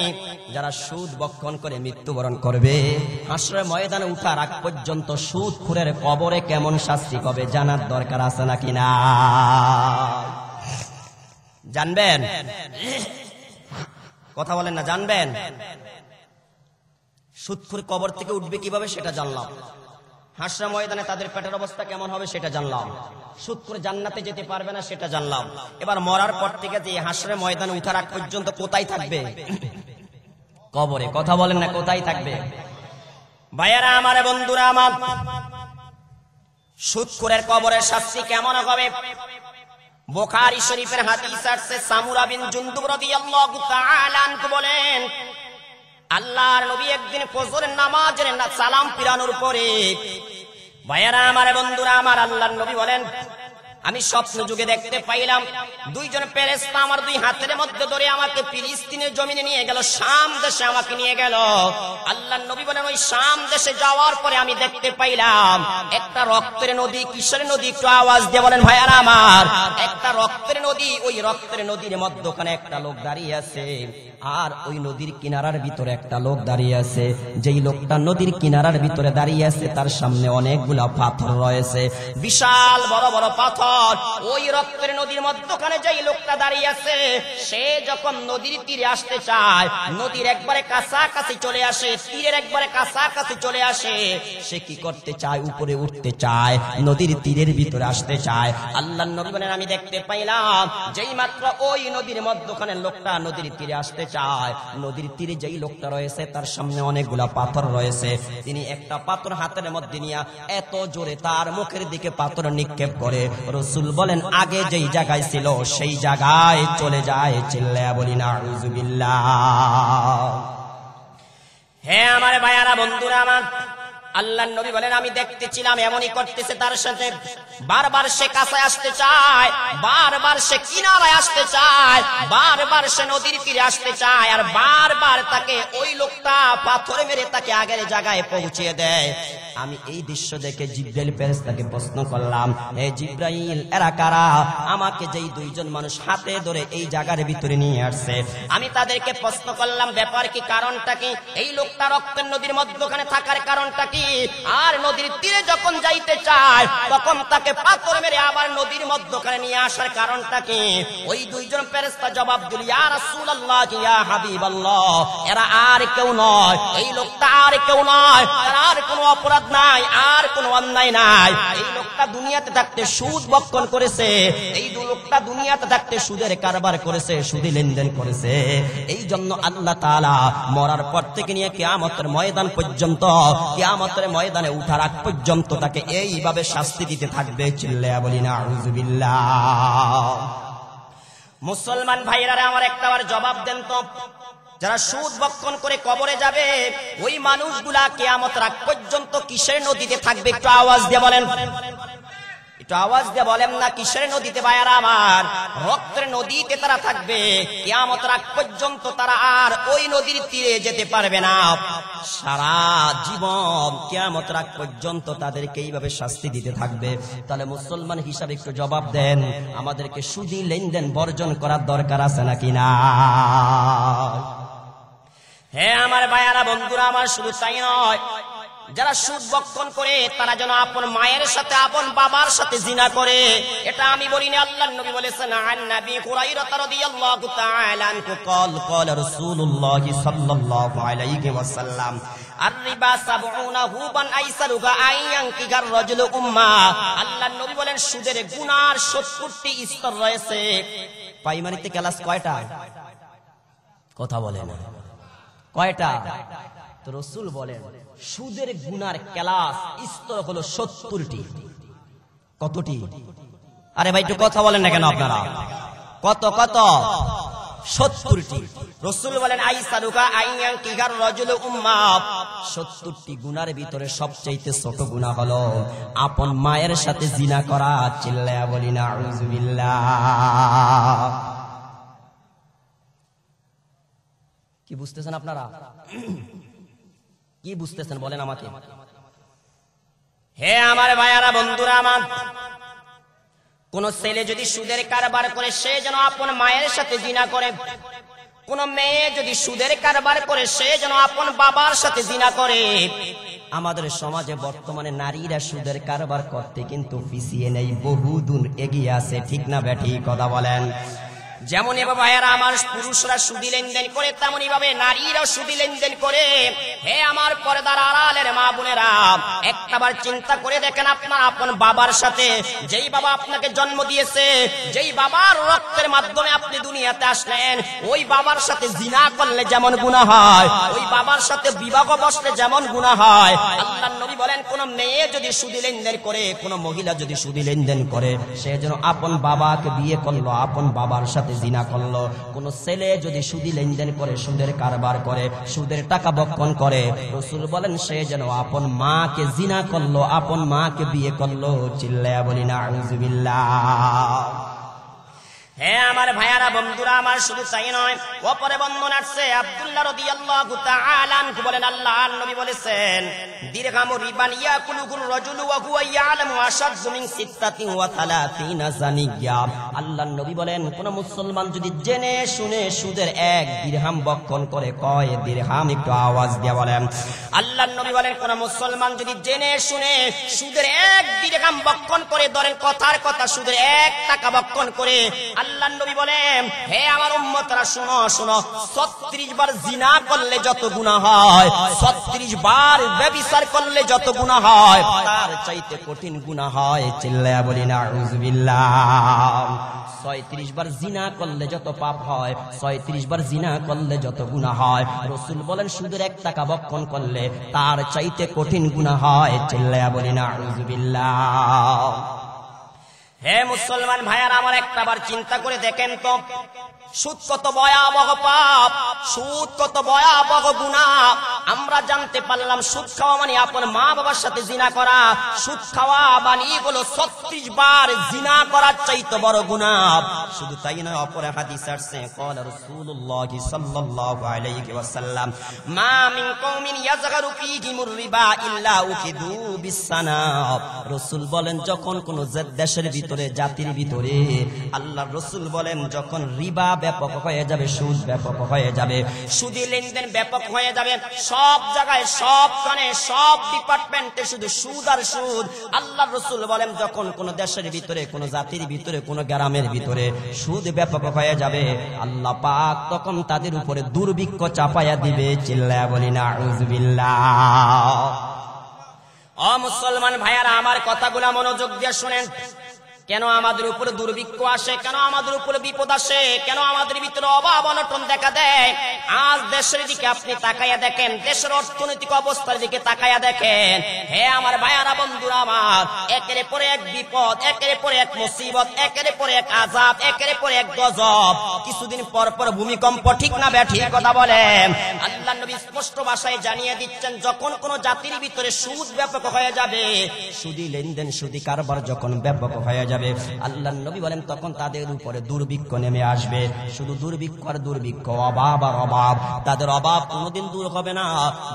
যারা সুদ ভক্ষণ করে মৃত্যুবরণ করবে, হাসরের ময়দানে উঠার আগ পর্যন্ত সুদখোরের কবরে কেমন শাস্তি হবে জানার দরকার আছে নাকি না? জানবেন? কথা বলেন না, জানবেন? সুদখোর কবর থেকে উঠবে কিভাবে সেটা জানলাম। হাসরা ময়দানে তাদের পেটের অবস্থা কেমন হবে সেটা জানলাম। সুদখোর জান্নাতে যেতে পারবে না সেটা জানলাম। এবার মরার পর থেকে যে হাসরে ময়দানে উঠার আগ পর্যন্ত কোথায় থাকবে? কবরে। কথা বলেন না, কোথায় থাকবে? ভাইয়ারা আমার, বন্ধুরা আমার, সুদখোরের কবরের শাস্তি কেমন হবে? বুখারী শরীফের হাদিস আসছে, সামুরা বিন জুনদুব রাদিয়াল্লাহু তাআলা আনহু বলেন, আল্লাহর নবী একদিন ফজরের নামাজের সালাম ফিরানোর পরে, ভাইয়ারা আমার, বন্ধুরা আমার, আল্লাহর নবী বলেন, আমি স্বপ্ন যুগে দেখতে পাইলাম দুইজন ফেরেশতা আমার দুই হাতের মধ্যে ধরে আমাকে ফিলিস্তিনের জমিনে নিয়ে গেল, শাম দেশে আমাকে নিয়ে গেল। আল্লাহর নবী বলেন, ওই শাম দেশে যাওয়ার পরে আমি দেখতে পাইলাম একটা রক্তের নদী। কিসের নদী? একটু আওয়াজ দিয়ে বলেন ভাইয়ারা আমার। একটা রক্তের নদী। ওই রক্তের নদীর মধ্যখানে একটা লোক দাঁড়িয়ে আছে, আর ওই নদীর কিনারার ভিতরে একটা লোক দাঁড়িয়ে আছে। যেই লোকটা নদীর কিনারার ভিতরে দাঁড়িয়ে আছে তার সামনে অনেকগুলা পাথর রয়েছে, বিশাল বড় বড় পাথর। ওই রক্তের নদীর মধ্যখানে যেই লোকটা দাঁড়িয়ে আছে, সে যখন নদীর তীরে আসতে চায়, নদীর একবারে কাছাকাছি চলে আসে, তীরের একবারে কাছাকাছি চলে আসে, সে কি করতে চায়? উপরে উঠতে চায়, নদীর তীরের ভিতরে আসতে চায়। আল্লাহর নবী বলেন, আমি দেখতে পাইলাম যেই মাত্র ওই নদীর মধ্যখানে লোকটা নদীর তীরে আসতে চায়, নদীর তীরে যেই লোকটা রয়েছে তার সামনে অনেকগুলা পাথর রয়েছে। তিনি একটা পাথর হাতের মধ্যে নিয়ে এত জোরে তার মুখের দিকে পাথর নিক্ষেপ করে, রাসূল বলেন, আগে যেই জায়গায় ছিল সেই জায়গায় চলে যায়। চিল্লায়া বলি নাউযুবিল্লাহ। হে আমার ভাইয়ারা, বন্ধুরা আমার, আল্লাহর নবী বলেন, আমি দেখতেছিলাম এমনই করতেছে তার সাথে। বারবার সে কাছে আসতে চায়, বারবার সে কিনারায় আসতে চায়, বারবার সে নদীর তীরে আসতে চায়, আর বারবার তাকে ওই লোকটা পাথর মেরে তাকে আগের জায়গায় পৌঁছে দেয়। আমি এই দৃশ্য দেখে জিবরাইল ফেরেশতাকে প্রশ্ন করলাম, হে জিবরাইল, এরা কারা? আমাকে যেই দুইজন মানুষ হাতে ধরে এই জায়গার ভিতরে নিয়ে আসছে, আমি তাদেরকে প্রশ্ন করলাম, ব্যাপার কি, কারণটা কি? এই লোকটা রক্তের নদীর মধ্যখানে থাকার কারণটা কি? আর নদীর তীরে যখন যাইতে চায় তখন তাকে পাথর মেরে আবার নদীর মধ্যখানে নিয়ে আসার কারণটা কি? ওই দুইজন ফেরেশতা জবাব দিল, ইয়া রাসূলুল্লাহ, ইয়া হাবিবাল্লাহ, এরা আর কেউ নয়, এই লোকটা আর কেউ নয়, তার আর কোনো অপরাধ নাই, আর কোনো অন্যায় নাই। এই লোকটা দুনিয়াতে থাকতে সুদ ভক্ষণ করেছে, এই লোকটা দুনিয়াতে থাকতে সুদের কারবার করেছে, সুদে লেনদেন করেছে। এই জন্য আল্লাহ তাআলা মরার পর থেকে নিয়ে কিয়ামতের ময়দান পর্যন্ত, কিয়ামতের ময়দানে উঠার আগ পর্যন্ত তাকে এইভাবে শাস্তি দিতে থাকবে। চিল্লায়া বলি নাউযুবিল্লাহ। মুসলমান ভাইরা আমার, একটাবার জবাব দেন তো, যারা সুদ ভক্ষণ করে কবরে যাবে ওই মানুষগুলা কিয়ামতের আগ পর্যন্ত কিসের নদীতে থাকবে? একটু আওয়াজ দিয়ে বলেন, একটু আওয়াজ দিয়ে বলেন না, কিসের নদীতে ভাইয়ারা আমার? রক্তের নদীতে তারা থাকবে কিয়ামতের আগ পর্যন্ত। তারা আর ওই নদীর তীরে যেতে পারবে না সারা জীবন, কিয়ামতের আগ পর্যন্ত তাদেরকে এইভাবে শাস্তি দিতে থাকবে। তাহলে মুসলমান হিসাবে একটু জবাব দেন, আমাদেরকে সুদী লেনদেন বর্জন করার দরকার আছে নাকি না? হ্যাঁ আমার ভাইয়ারা, বন্ধুরা আমার, শুধু তাই নয়, যারা সুদ ভক্ষণ করে তারা যেন আপন মায়ের সাথে, আপন বাবার সাথে জিনা করে। এটা আমি বলিনি, আল্লাহর নবী বলেছেন। আন নবী হুরায়রা রাদিয়াল্লাহু তাআলা আনহু قال قال رسول الله صلى الله عليه وسلم الربا 70 হুবান আইসারুহা আইয়ানকিগার রাজুলু উম্মা। আল্লাহর নবী বলেন, সুদের গুনার 70টি স্তর রয়েছে। প্রাইমারিতে ক্লাস কয়টা? কথা বলে না, কয়টা? তো রাসূল বলেন সুদের গুনার ক্লাস স্তর হলো 70টি। কতটি? আরে ভাই একটু কথা বলেন না কেন আপনারা? কত কত? 70টি। রাসূল বলেন, আইসারুকা আইয়ানকিগার রাজুলু উম্মা। 70টি গুনার ভিতরে সবচেয়ে ছোট গুনাহ হলো আপন মায়ের সাথে জিনা করা। চিল্লায়া বলি নাউযুবিল্লাহ। কি বুঝতেছেন আপনারা? কি বুঝতেছেন বলেন আমাকে? হে আমার ভাইয়ারা, বন্ধুরা আমার, কোন ছেলে যদি সুদের কারবার করে সে যেন আপন মায়ের সাথে জিনা করে। কোন মেয়ে যদি সুদের কারবার করে সে যেন আপন বাবার সাথে জিনা করে। আমাদের সমাজে বর্তমানে নারীরা সুদের কারবার করতে কিন্তু পিছিয়ে নেই, বহুদূর এগিয়ে আছে। ঠিক না বেঠি? কথা বলেন। যেমন এভাবে ভাইয়েরা আমার পুরুষরা সুদি লেনদেন করে, তেমনি ভাবে নারীরাও সুদি লেনদেন করে। হে আমার পর্দার আড়ালের মা বোনেরা, একটাবার চিন্তা করে দেখেন, আপনার আপন বাবার সাথে, যেই বাবা আপনাকে জন্ম দিয়েছে, যেই বাবার রক্তের মাধ্যমে আপনি দুনিয়াতে আসলেন, ওই বাবার সাথে জিনা করলে যেমন গুনাহ হয়, ওই বাবার সাথে বিবাহ বসলে যেমন গুনাহ হয়। আল্লাহর নবী বলেন, কোন মেয়ে যদি সুদি লেনদেন করে, কোন মহিলা যদি সুদি লেনদেন করে, সে যেন আপন বাবাকে বিয়ে করলো, আপন বাবার সাথে জিনা করলো। কোন ছেলে যদি সুদি লেনদেন করে, সুদের কারবার করে, সুদের টাকা বক্ষণ করে, রাসূল বলেন সে যেন আপন মাকে জিনা করলো, আপন মাকে বিয়ে করলো। চিল্লায়া বলি না আউযুবিল্লাহ। হ্যাঁ আমার ভাইয়ারা বন্ধুরা আমার, শুধু তাই নয়, অপরে বর্ণনা আছে আব্দুল্লাহ রাদিয়াল্লাহু তাআলা আনহু বলেন, আল্লাহর নবী বলেছেন, দিরহামু রিবান ইয়াকুলুল রাজুলু ওয়া হুয়া ইয়ালামু আশাদ্দু মিন 36 জানিয়া। আল্লাহর নবী বলেন, কোন মুসলমান যদি জেনে শুনে সুদের 1 দিরহাম বক্ষণ করে, কয় দিরহাম, একটু আওয়াজ দিয়ে বলেন। আল্লাহর নবী বলেন, কোন মুসলমান যদি জেনে শুনে সুদের 1 দিরহাম বক্ষণ করে, ধরেন কথার কথা সুদের 1 টাকা বক্ষণ করে, আল্লাহর নবী বলেন, হে আমার উম্মতরা শুনো শুনো, 36 বার জিনা করলে যত গুনাহ হয়, 36 বার ব্যভিচার করলে যত গুনাহ হয়, তার চাইতে কঠিন গুনাহ হয়। চিল্লায়া বলি না আউযুবিল্লাহ। 36 বার জিনা করলে যত পাপ হয়, 36 বার জিনা করলে যত গুনাহ হয়, রাসূল বলেন সুদের 1 টাকা বক্ষণ করলে তার চাইতে কঠিন গুনাহ হয়। চিল্লায়া বলি না আউযুবিল্লাহ। হে মুসলমান ভাইয়ারা আমার, একটাবার চিন্তা করে দেখেন তো, সুদ কত ভয়াবহ পাপ, সুদ কত ভয়াবহ গুনাহ। আমরা জানতে পারলাম সুদ খাওয়া মানে আপন মা বাবার সাথে জিনা করা। সুদ খাওয়া মানে হলো 36 বার জিনা করার চাইতে বড় গুনাহ। শুধু তাই নয়, অপর হাদিস আছে, ক্বালা রাসূলুল্লাহ সাল্লাল্লাহু আলাইহি ওয়াসাল্লাম, মা মিন কওমিন ইয়াযগারু ফীহিমুর রিবা ইল্লা উকিদু বিসসানা। রাসূল বলেন, যখন কোন দেশের ভিতরে, জাতির ভিতরে, আল্লাহর রাসূল বলেন, যখন রিবা ব্যাপক হয়ে যাবে, সুদ ব্যাপক হয়ে যাবে, সুদি লেনদেন ব্যাপক হয়ে যাবে, সব জায়গায়, সব কানে, সব ডিপার্টমেন্টে শুধু সুদ আর সুদ। আল্লাহর রাসূল বলেন, যখন কোন দেশের ভিতরে, কোন জাতির ভিতরে, কোন গ্রামের ভিতরে সুদ ব্যাপক হয়ে যাবে, আল্লাহ পাক তখন তাদের উপরে দুর্ভিক্ষ চাপায়া দিবে। চিল্লায়া বলি না আউযুবিল্লাহ। ও মুসলমান ভাইয়ারা আমার, কথাগুলো মনোযোগ দিয়ে শুনেন। কেন আমাদের উপরে দুর্ভিক্ষ আসে, কেন আমাদের উপরে বিপদ আসে, কেন আমাদের ভিতরে অভাব অনটন দেখা দেয়? আজ দেশের দিকে আপনি তাকাইয়া দেখেন, দেশের অর্থনৈতিক অবস্থার দিকে তাকাইয়া দেখেন। হে আমার ভাইয়ারা বন্ধুরা আমার, একের পরে এক বিপদ, একের পরে এক মুসিবত, একের পরে এক আযাব, একের পরে এক গজব। কিছুদিন পর পর ভূমিকম্প, ঠিক না ব্যাঠিক কথা বলেন? আল্লাহর নবী স্পষ্ট ভাষায় জানিয়ে দিচ্ছেন, যখন কোন জাতির ভিতরে সুদ ব্যাপক হয়ে যাবে, সুদি লেনদেন, সুদি কারবার যখন ব্যাপক হয়ে যাবে, আল্লাহর নবী বলেন, তখন তাদের উপরে দুর্ভিক্ষ নেমে আসবে। শুধু দুর্ভিক্ষ আর দুর্ভিক্ষ, অভাব আর অভাব। তাদের অভাব কোনোদিন দূর হবে না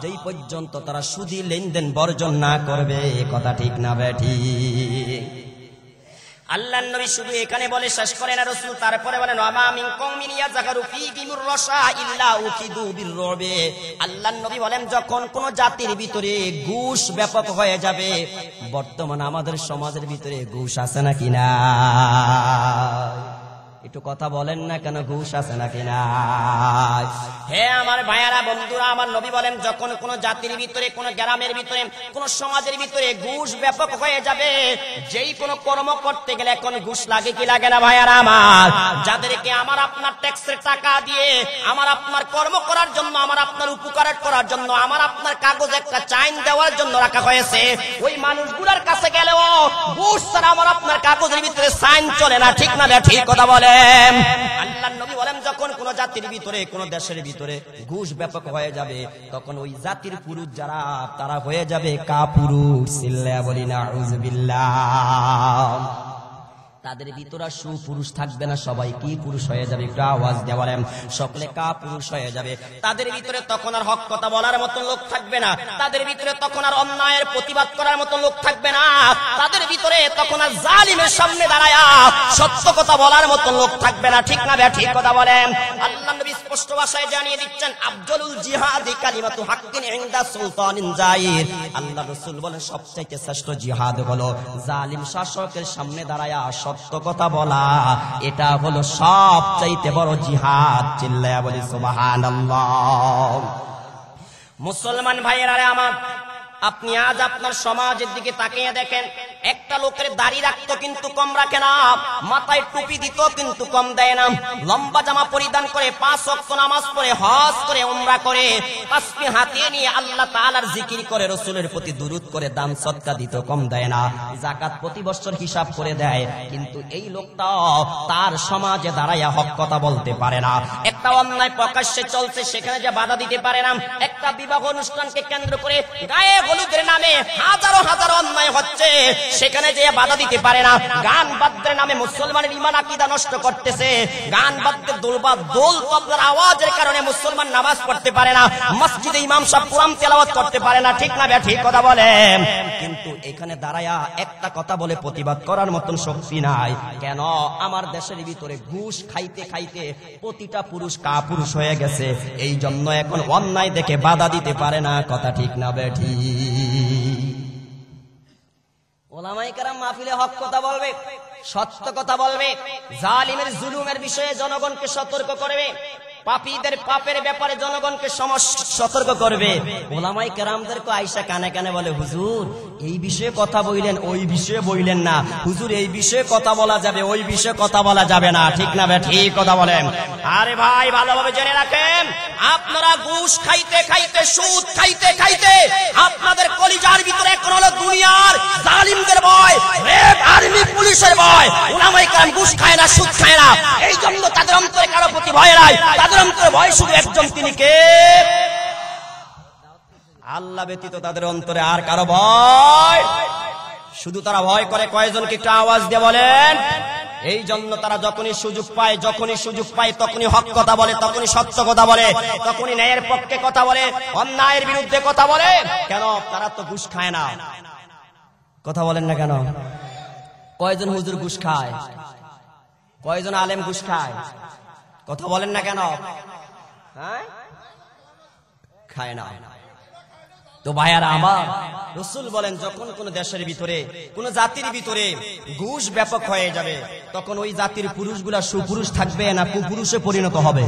যেই পর্যন্ত তারা সুদি লেনদেন বর্জন না করবে। কথা ঠিক না ব্যাঠিক? আল্লাহর নবী শুধু এখানে বলে শেষ করে না, রাসূল তারপরে বলেন, ওয়ামা মিন কওমিন ইয়াযগারু ফীহিমুর রাশা ইল্লা উকিদু বিররবে। আল্লাহর নবী বলেন, যখন কোন জাতির ভিতরে ঘুষ ব্যাপক হয়ে যাবে। বর্তমান আমাদের সমাজের ভিতরে ঘুষ আছে নাকি না? একটু কথা বলেন না কেন, ঘুষ আছে নাকি না? হে আমার ভাইয়ারা বন্ধুরা আমার, নবী বলেন, যখন কোন জাতির ভিতরে, কোন গ্রামের ভিতরে, কোন সমাজের ভিতরে ঘুষ ব্যাপক হয়ে যাবে, যেই কোন কর্ম করতে গেলে এখন ঘুষ লাগে কি লাগে না ভাইয়ারা আমার? যাদেরকে আমার আপনার ট্যাক্সের টাকা দিয়ে আমার আপনার কর্ম করার জন্য, আমার আপনার উপকার করার জন্য, আমার আপনার কাগজ একটা চাইন দেওয়ার জন্য রাখা হয়েছে, ওই মানুষগুলোর কাছে গেলেও ঘুষ ছাড়া আমার আপনার কাগজের ভিতরে সাইন চলে না। ঠিক না ঠিক কথা বলে? আল্লাহর নবী বলেন, যখন কোন জাতির ভিতরে, কোন দেশের ভিতরে ঘুষ ব্যাপক হয়ে যাবে, তখন ওই জাতির পুরুষ যারা, তারা হয়ে যাবে কাপুরুষ। চিল্লায়া বলি না আউযুবিল্লাহ। তাদের ভিতরে সুপুরুষ থাকবে না, সবাই কি পুরুষ হয়ে যাবে? একটু আওয়াজ দিয়ে বলেন। সকলে কাপুরুষ হয়ে যাবে। তাদের ভিতরে তখন আর হক কথা বলার মতো লোক থাকবে না। তাদের ভিতরে তখন আর অন্যায়ের প্রতিবাদ করার মতো লোক থাকবে না। তাদের ভিতরে তখন আর জালিমের সামনে দাঁড়ায়া সত্য কথা বলার মতো লোক থাকবে না। ঠিক না ঠিক কথা বলেন? আল্লাহ নবী স্পষ্ট ভাষায় জানিয়ে দিচ্ছেন, আফজালুল জিহাদি কালিমাতু হাক্কিন ইনদা সুলতানিন জাইর। আল্লাহ রাসূল বলেন, সবচেয়ে শ্রেষ্ঠ জিহাদ হলো জালিম শাসকের সামনে দাঁড়ায়া সত্য সত্য কথা বলা, এটা হলো সবচাইতে বড় জিহাদ। চিল্লায়া বলি সুবহানাল্লাহ। মুসলমান ভাইয়েরা আমার, আপনি আজ আপনার সমাজের দিকে তাকিয়ে দেখেন, একটা লোকের দাড়ি রাখতো কিন্তু কম রাখে না, মাথায় টুপি দিত কিন্তু কম দেয় না, লম্বা জামা পরিধান করে 5 ওয়াক্ত নামাজ পড়ে, হজ করে, উমরা করে, তাসবিহ হাতে নিয়ে আল্লাহ তাআলার জিকির করে, রাসূলের প্রতি দুরূদ করে, দান সদকা দিত কম দেয় না, যাকাত প্রতি বছর হিসাব করে দেয়, কিন্তু এই লোকটা তার সমাজে দাঁড়ায়া হক কথা বলতে পারে না। একটা অন্যায় প্রকাশ্যে চলছে, সেখানে যে বাধা দিতে পারে না। একটা বিবাহ অনুষ্ঠানকে কেন্দ্র করে গায়ে হলুদের নামে হাজারো হাজারো অন্যায় হচ্ছে, সেখানে যে বাধা দিতে পারে না। গান বাদ্যের নামে মুসলমানের ঈমান আকীদা নষ্ট করতেছে, গান বাদ্যের দোল তবলার আওয়াজের কারণে মুসলমান নামাজ পড়তে পারে না, মসজিদে ইমাম সাহেব কোরআন তেলাওয়াত করতে পারে না, ঠিক না ভাই? ঠিক কথা বলেন। কিন্তু এখানে দাঁড়ায়া একটা কথা বলে প্রতিবাদ করার মতন শক্তি নাই। কেন? আমার দেশের ভিতরে ঘুষ খাইতে খাইতে প্রতিটা পুরুষ কাপুরুষ হয়ে গেছে, এই জন্য এখন অন্যায় দেখে বাধা দিতে পারে না। কথা ঠিক না বেঠি? ওলামায়ে কেরাম মাহফিলে হক কথা বলবে, সত্য কথা বলবে, জালিমের জুলুমের বিষয়ে জনগণকে সতর্ক করবে, পাপীদের পাপের ব্যাপারে জনগণকে সতর্ক করবে। ওলামায়ে কেরামদেরকে আয়েশা কানে কানে বলে, হুজুর এই বিষয়ে কথা বইলেন, ওই বিষয়ে বইলেন না। হুজুর এই বিষয়ে কথা বলা যাবে, ওই বিষয়ে কথা বলা যাবে না, ঠিক না ভাই? ঠিক কথা বলেন। আরে ভাই ভালোভাবে জেনে রাখেন, আপনারা ঘুষ খাইতে খাইতে, সুদ খাইতে খাইতে আপনাদের কলিজার ভিতরে এখন হলো দুনিয়ার জালিমদের ভয়, রেড আর্মি পুলিশের ভয়। ওলামায়ে কেরাম ঘুষ খায় না, সুদ খায় না, এই জন্য তাদের অন্তরে কারো প্রতি ভয় নাই। তাদের অন্তরে ভয় শুধু একজন, তিনি কে? আল্লাহ ব্যতীত তাদের অন্তরে আর কারো ভয় শুধু তারা ভয় করে কয়জনকে? একটু আওয়াজ দিয়ে বলেন। এই জন্য তারা যখনই সুযোগ পায় তখনই হক কথা বলে, তখনই সত্য কথা বলে, তখনই ন্যায়ের পক্ষে কথা বলে, অন্যায়ের বিরুদ্ধে কথা বলে। কেন? তারা তো ঘুষ খায় না। কথা বলেন না কেন? কয়জন হুজুর ঘুষ খায়? কয়জন আলেম ঘুষ খায়? কথা বলেন না কেন? হ্যাঁ, খায় না। তো ভাইয়ারা আমার, রাসূল বলেন যখন কোন দেশের ভিতরে, কোন জাতির ভিতরে ঘুষ ব্যাপক হয়ে যাবে, তখন ওই জাতির পুরুষগুলা সুপুরুষ থাকবে না কুপুরুষে পরিণত হবে?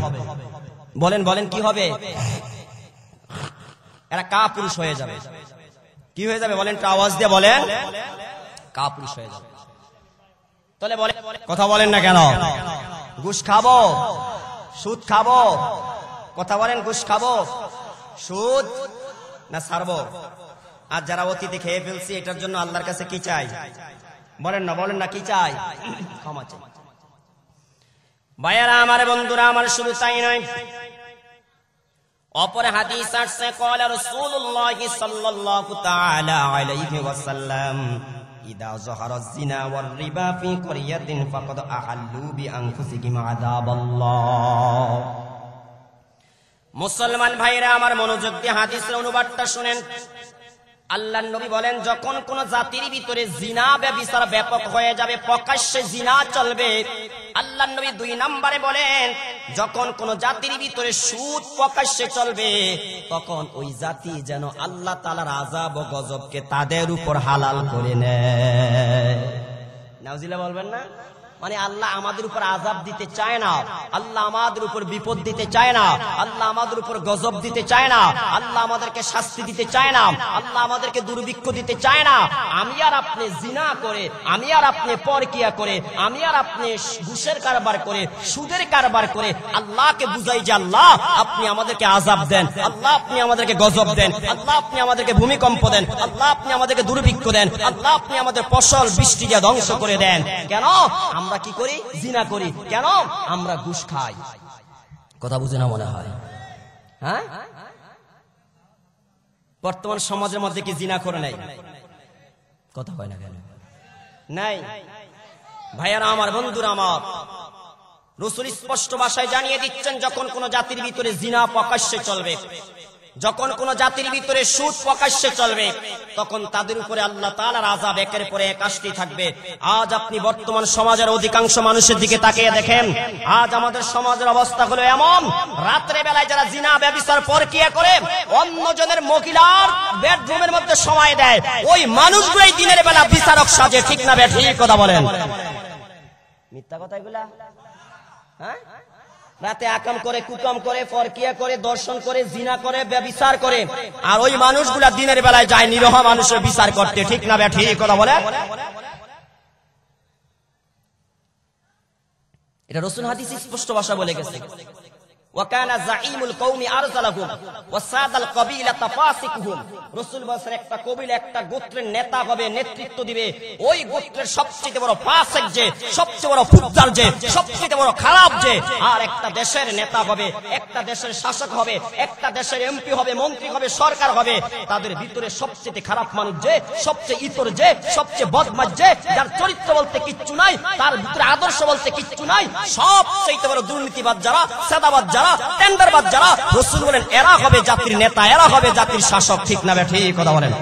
বলেন বলেন, কি হবে? এরা কাপুরুষ হয়ে যাবে। কি হয়ে যাবে বলেন? আওয়াজ দিয়ে বলেন। কাপুরুষ হয়ে যাবে। তাহলে বলেন, কথা বলেন না কেন? ঘুষ খাবো, সুদ খাবো? কথা বলেন, ঘুষ খাবো, সুদ না ছাড়বো? আর যারা অতীতে খেয়ে ফেলছি, এটার জন্য আল্লাহর কাছে কি চাই? বলেন না, বলেন না, কি চাই? ক্ষমা চাই। ভাইয়ারা আমার, বন্ধুরা আমার, শুধু তাই নয়, অপর হাদিস আসছে, ক্বালা রাসূলুল্লাহ সাল্লাল্লাহু তাআলা আলাইহি ওয়াসাল্লাম, ইদা যাহারা যিনা ওয়ার রিবা ফি ক্বরিয়াতিন ফাকাদ আহাল্লু বিআনফুসিহিম আযাবাল্লাহ। মুসলমান ভাইরা আমার, মনোযোগ দিয়ে হাদিসের অনুবাদটা শুনেন। আল্লাহর নবী বলেন, যখন কোন জাতির ভিতরে জিনা ব্যভিচার ব্যাপক হয়ে যাবে, প্রকাশ্যে জিনা চলবে, আল্লাহর নবী 2 নম্বরে বলেন, যখন কোন জাতির ভিতরে সুদ প্রকাশ্যে চলবে, তখন ওই জাতি যেন আল্লাহ তাআলার আযাব ও গজবকে তাদের উপর হালাল করে নেয়। নাউজুবিল্লাহ বলবেন না? মানে আল্লাহ আমাদের উপর আযাব দিতে চায় না, আল্লাহ আমাদের উপর বিপদ দিতে চায় না, আল্লাহ আমাদের উপর গজব দিতে চায় না, আল্লাহ আমাদেরকে শাস্তি দিতে চায় না, আল্লাহ আমাদেরকে দুর্ভিক্ষ দিতে চায় না। আমি আর আপনি জিনা করে, আমি আর আপনি পরকিয়া করে, আমি আর আপনি ঘুষের কারবার করে, সুদের কারবার করে আল্লাহকে বুঝাই যে আল্লাহ আপনি আমাদেরকে আযাব দেন, আল্লাহ আপনি আমাদেরকে গজব দেন, আল্লাহ আপনি আমাদেরকে ভূমিকম্প দেন, আল্লাহ আপনি আমাদেরকে দুর্ভিক্ষ দেন, আল্লাহ আপনি আমাদের ফসল বৃষ্টি দিয়ে ধ্বংস করে দেন। কেন? আমরা কি করি? জিনা করি। কেন? আমরা ঘুষ খাই। কথা বুঝে না মনে হয়? হ্যাঁ, বর্তমান সমাজের মধ্যে কি জিনা করে নাই? কথা কয় না কেন? নাই। ভাইয়ারা আমার, বন্ধুরা আমার, রাসূল স্পষ্ট ভাষায় জানিয়ে দিচ্ছেন, যখন কোন জাতির ভিতরে জিনা প্রকাশ্যে চলবে, যখন কোন জাতির ভিতরে সুদ প্রকাশ্যে চলবে, তখন তাদের উপরে আল্লাহ তাআলার আযাব একের পর এক আসতে থাকবে। আজ আপনি বর্তমান সমাজের অধিকাংশ মানুষের দিকে তাকিয়ে দেখেন, আজ আমাদের সমাজের অবস্থা হলো এমন, রাত্রে বেলায় যারা জিনা ব্যভিচার পরকিয়া করে অন্যজনের মহিলার বেডরুমের মধ্যে সময় দেয়, ওই মানুষগুলোই দিনের বেলা বিচারক সাজে। ঠিক না? ঠিক কথা বলেন। মিথ্যা কথা এগুলা। হ্যাঁ, রাতে আকাম করে, কুকাম করে, ফরকিয়া করে, দর্শন করে, জিনা করে, ব্যভিচার করে, আর ওই মানুষগুলা দিনের বেলায় যায় নিরহ মানুষের বিচার করতে। ঠিক না ঠিক কথা বলে? এটা রাসূল হাদিস স্পষ্ট ভাষা বলে গেছে। ওয়াকানা যাঈমুল কওমি আরজালাহুম ওয়াসাদাল কবিলাতা ফাসিকুহুম। রাসূল বলেন একটা কবিলা, একটা গোত্রের নেতা হবে, নেতৃত্ব দিবে, ওই গোত্রের সবচেয়ে বড় ফাসিক যে, সবচেয়ে বড় ফুজ্জার যে, সবচেয়ে বড় খারাপ যে। আর একটা দেশের নেতা হবে, একটা দেশের শাসক হবে, একটা দেশের এমপি হবে, মন্ত্রী হবে, সরকার হবে, তাদের ভিতরে সবচেয়ে খারাপ মানুষ যে, সবচেয়ে ইতর যে, সবচেয়ে বদমাশ যে, যার চরিত্র বলতে কিচ্ছু নাই, তার ভিতরে আদর্শ বলতে কিচ্ছু নাই, সবচেয়ে বড় দুর্নীতিবাজ যারা, সাদাবাজ যারা, টেন্ডারবাজ যারা, রাসূল বলেন এরা হবে জাতির নেতা, এরা হবে জাতির শাসক। ঠিক না ঠিক কথা বলেন?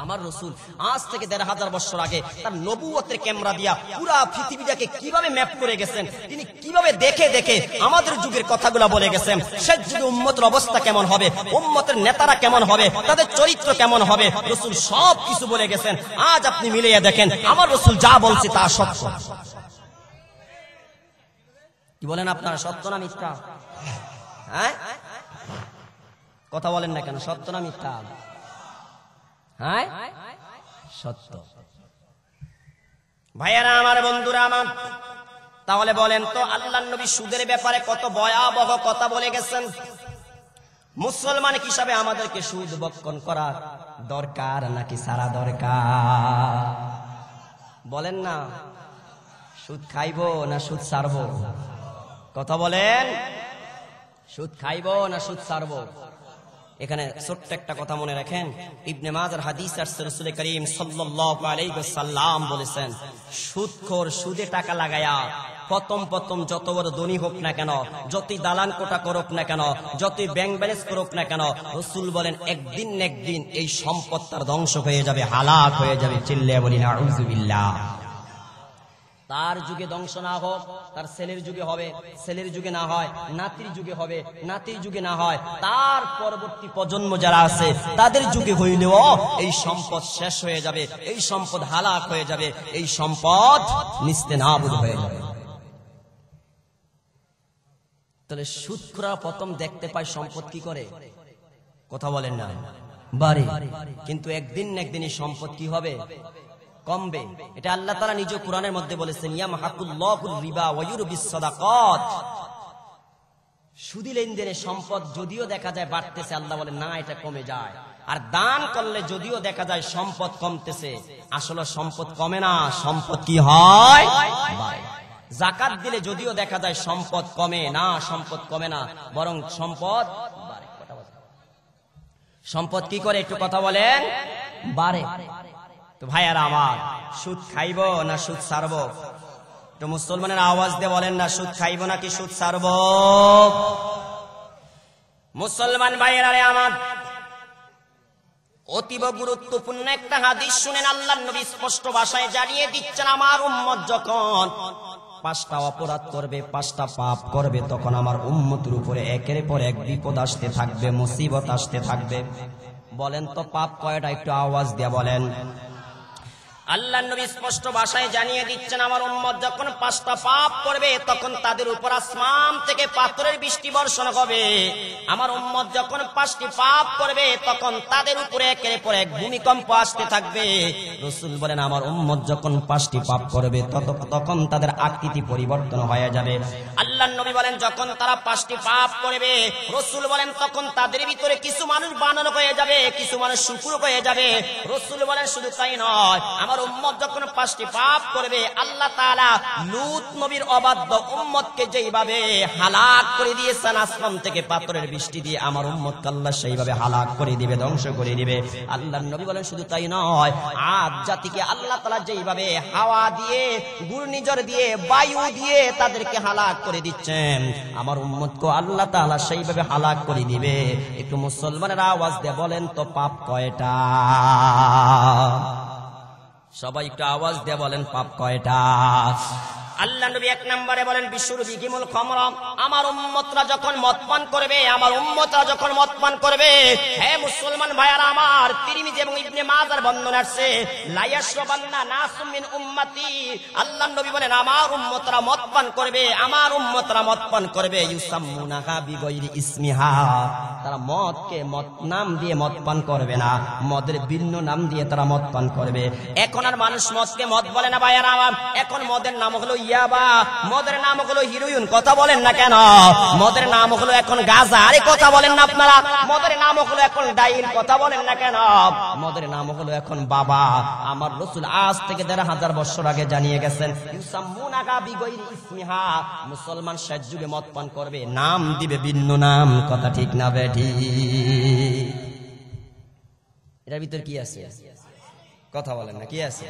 আমার রাসূল আজ থেকে ১৫০০ বছর আগে তার নবুয়তের ক্যামেরা দিয়া পুরা পৃথিবীটাকে কিভাবে ম্যাপ করে গেছেন, তিনি কিভাবে দেখে দেখে আমাদের যুগের কথাগুলো বলে গেছেন। শেষ যুগে উম্মতের অবস্থা কেমন হবে, উম্মতের নেতারা কেমন হবে, তাদের চরিত্র কেমন হবে, রাসূল সব কিছু বলে গেছেন। আজ আপনি মিলিয়ে দেখেন, আমার রাসূল যা বলছে তা সত্য। কি বলেন আপনারা, সত্য না মিথ্যা? হ্যাঁ, কথা বলেন না কেন, সত্য না মিথ্যা? হ্যাঁ, সত্য। ভাইয়েরা আমার, বন্ধুরা আমার, তাহলে বলেন তো আল্লাহর নবী সুদের ব্যাপারে কত ভয়াবহ কথা বলে গেছেন। মুসলমান হিসাবে আমাদেরকে সুদ বক্ষণ করা দরকার নাকি সারা দরকার? বলেন না, সুদ খাইবো না সুদ ছাড়বো? কথা বলেন, সুদ খাইবো না সুদ ছাড়বো? এখানে ছোট্ট একটা কথা মনে রাখেন, ইবনে মাজার হাদিস আসছে, রাসূল করিম সাল্লাল্লাহু আলাইহি ওয়াসাল্লাম বলেছেন, সুদখোর সুদে টাকা লাগায়া প্রথম যত বড় ধনী হোক না কেন, যতই দালান কোটা করুক না কেন, যতই ব্যাংক ব্যালেন্স করুক না কেন, রাসূল বলেন একদিন একদিন এই সম্পদ তার ধ্বংস হয়ে যাবে, হালাক হয়ে যাবে। চিল্লায়া বলি নাউযুবিল্লাহ। তার যুগে ধ্বংস না হোক, তার ছেলের যুগে হবে, ছেলের যুগে না হয় নাতির যুগে হবে, নাতির যুগে না হয় তার পরবর্তী প্রজন্ম যারা আছে তাদের যুগে হইলেও এই সম্পদ শেষ হয়ে যাবে, এই সম্পদ হালাক হয়ে যাবে, এই সম্পদ নিস্তেনাবুদ হয়ে যাবে। তাহলে সুদখোররা প্রথম দেখতে পায় সম্পদ কি করে, কথা বলেন না, বাড়ে। কিন্তু একদিন একদিন এই সম্পদ কি হবে, কমবে। এটা আল্লাহ তাআলা নিজে কোরআনের মধ্যে বলেছেন, ইয়ামহাকুল্লাহুর রিবা ওয়া ইউরবিস সাদাকাত। সুদি লেনদেনে সম্পদ যদিও দেখা যায় বাড়তেছে, আল্লাহ বলেন না, এটা কমে যায়। আর দান করলে যদিও দেখা যায় সম্পদ কমতেছে, আসলে সম্পদ কমে না, সম্পদ কি হয়, বাড়ে। যাকাত দিলে যদিও দেখা যায় সম্পদ কমে না, সম্পদ কমে না, বরং সম্পদ বাড়ে। সম্পদ কি করে একটু কথা বলেন, বাড়ে। তো ভাইয়ারা আমার, সুদ খাইবো না সুদ ছাড়বো? তো মুসলমানের আওয়াজ দিয়ে বলেন না, সুদ খাইবো নাকি সুদ ছাড়বো? মুসলমান ভাইয়েরা আমার, অতীব গুরুত্বপূর্ণ একটা হাদিস শুনেন। আল্লাহর নবী স্পষ্ট ভাষায় জানিয়ে দিচ্ছেন, আমার উম্মত যখন 5টা অপরাধ করবে, 5টা পাপ করবে, তখন আমার উম্মতের উপরে একের পর এক বিপদ আসতে থাকবে, মুসিবত আসতে থাকবে। বলেন তো পাপ কয়টা, একটু আওয়াজ দিয়ে বলেন। আল্লাহর নবী স্পষ্ট ভাষায় জানিয়ে দিচ্ছেন, আমার উম্মত যখন 5টা পাপ করবে তখন তাদের উপর আসমান থেকে পাথরের বৃষ্টি বর্ষণ হবে। আমার উম্মত যখন 5টি পাপ করবে তখন তাদের উপরে একের পর এক ভূমিকম্প আসতে থাকবে। রাসূল বলেন, আমার উম্মত যখন 5টি পাপ করবে তখন তাদের আকৃতি পরিবর্তন হয়ে যাবে। আল্লাহর নবী বলেন, যখন তারা 5টি পাপ করবে, রাসূল বলেন তখন তাদের ভিতরে কিছু মানুষ বানর হয়ে যাবে, কিছু মানুষ শুকুর হয়ে যাবে। রাসূল বলেন শুধু তাই নয়, আমার উম্মত যখন 5টি পাপ করবে, আল্লাহ তাআলা লূত নবীর অবাধ্য উম্মতকে যেইভাবে হালাক করে দিয়েছেন আসমান থেকে পাথরের বৃষ্টি দিয়ে, আমার উম্মতকে আল্লাহ সেইভাবে হালাক করে দিবে, ধ্বংস করে দিবে। আল্লাহর নবী বলেন শুধু তাই নয়, আদ জাতিকে আল্লাহ তাআলা যেইভাবে হাওয়া দিয়ে, ঘূর্ণিঝড় দিয়ে, বায়ু দিয়ে তাদেরকে হালাক করে দিচ্ছেন, আমার উম্মতকে আল্লাহ তাআলা সেইভাবে হালাক করে দিবে। একটু মুসলমানের আওয়াজ দিয়ে বলেন তো পাপ কয়টা? সবাই একটু আওয়াজ দিয়ে বলেন পাপ কয়টা? আল্লাহ নবী এক নম্বরে বলেন বিশুরবিহিমুল খামরা, আমার উম্মতরা যখন মদ পান করবে, আমার উম্মতরা যখন মদ পান করবে, হে মুসলমান ভাইয়ারা আমার, তিরমিজি এবং ইবনে মাজার বর্ণনা আছে, লা ইয়াশরাবান্না নাসুম মিন উম্মতি, আল্লাহ নবী বলেন আমার উম্মতরা মদ পান করবে, আমার উম্মতরা মদ পান করবে, ইউসাম্মুনাহা বিগাইরি ইসমিহা, তারা মদকে মদ নাম দিয়ে মদ পান করবে না, মদের ভিন্ন নাম দিয়ে তারা মদ পান করবে। এখন আর মানুষ মদকে মদ বলে না ভাইয়ারা আমার, এখন মদের নাম হলো ইয়াবা, মদের নাম হলো হিরোইন, কথা বলেন না কেন? মদের নাম হলো এখন গাঁজা, আরে কথা বলেন না আপনারা? মদের নাম হলো এখন ডাইল, কথা বলেন না কেন? মদের নাম হলো এখন বাবা। আমার রাসূল আজ থেকে ১৫০০ বছর আগে জানিয়ে গেছেন, ইউসাম্মুনাকা বিগাইরি ইসমিহা, মুসলমান শেষ যুগে মদ পান করবে, নাম দিবে ভিন্ন নাম, কথা ঠিক না বেঠি? এটার ভিতর কি আছে? কথা বলেন না, কি আছে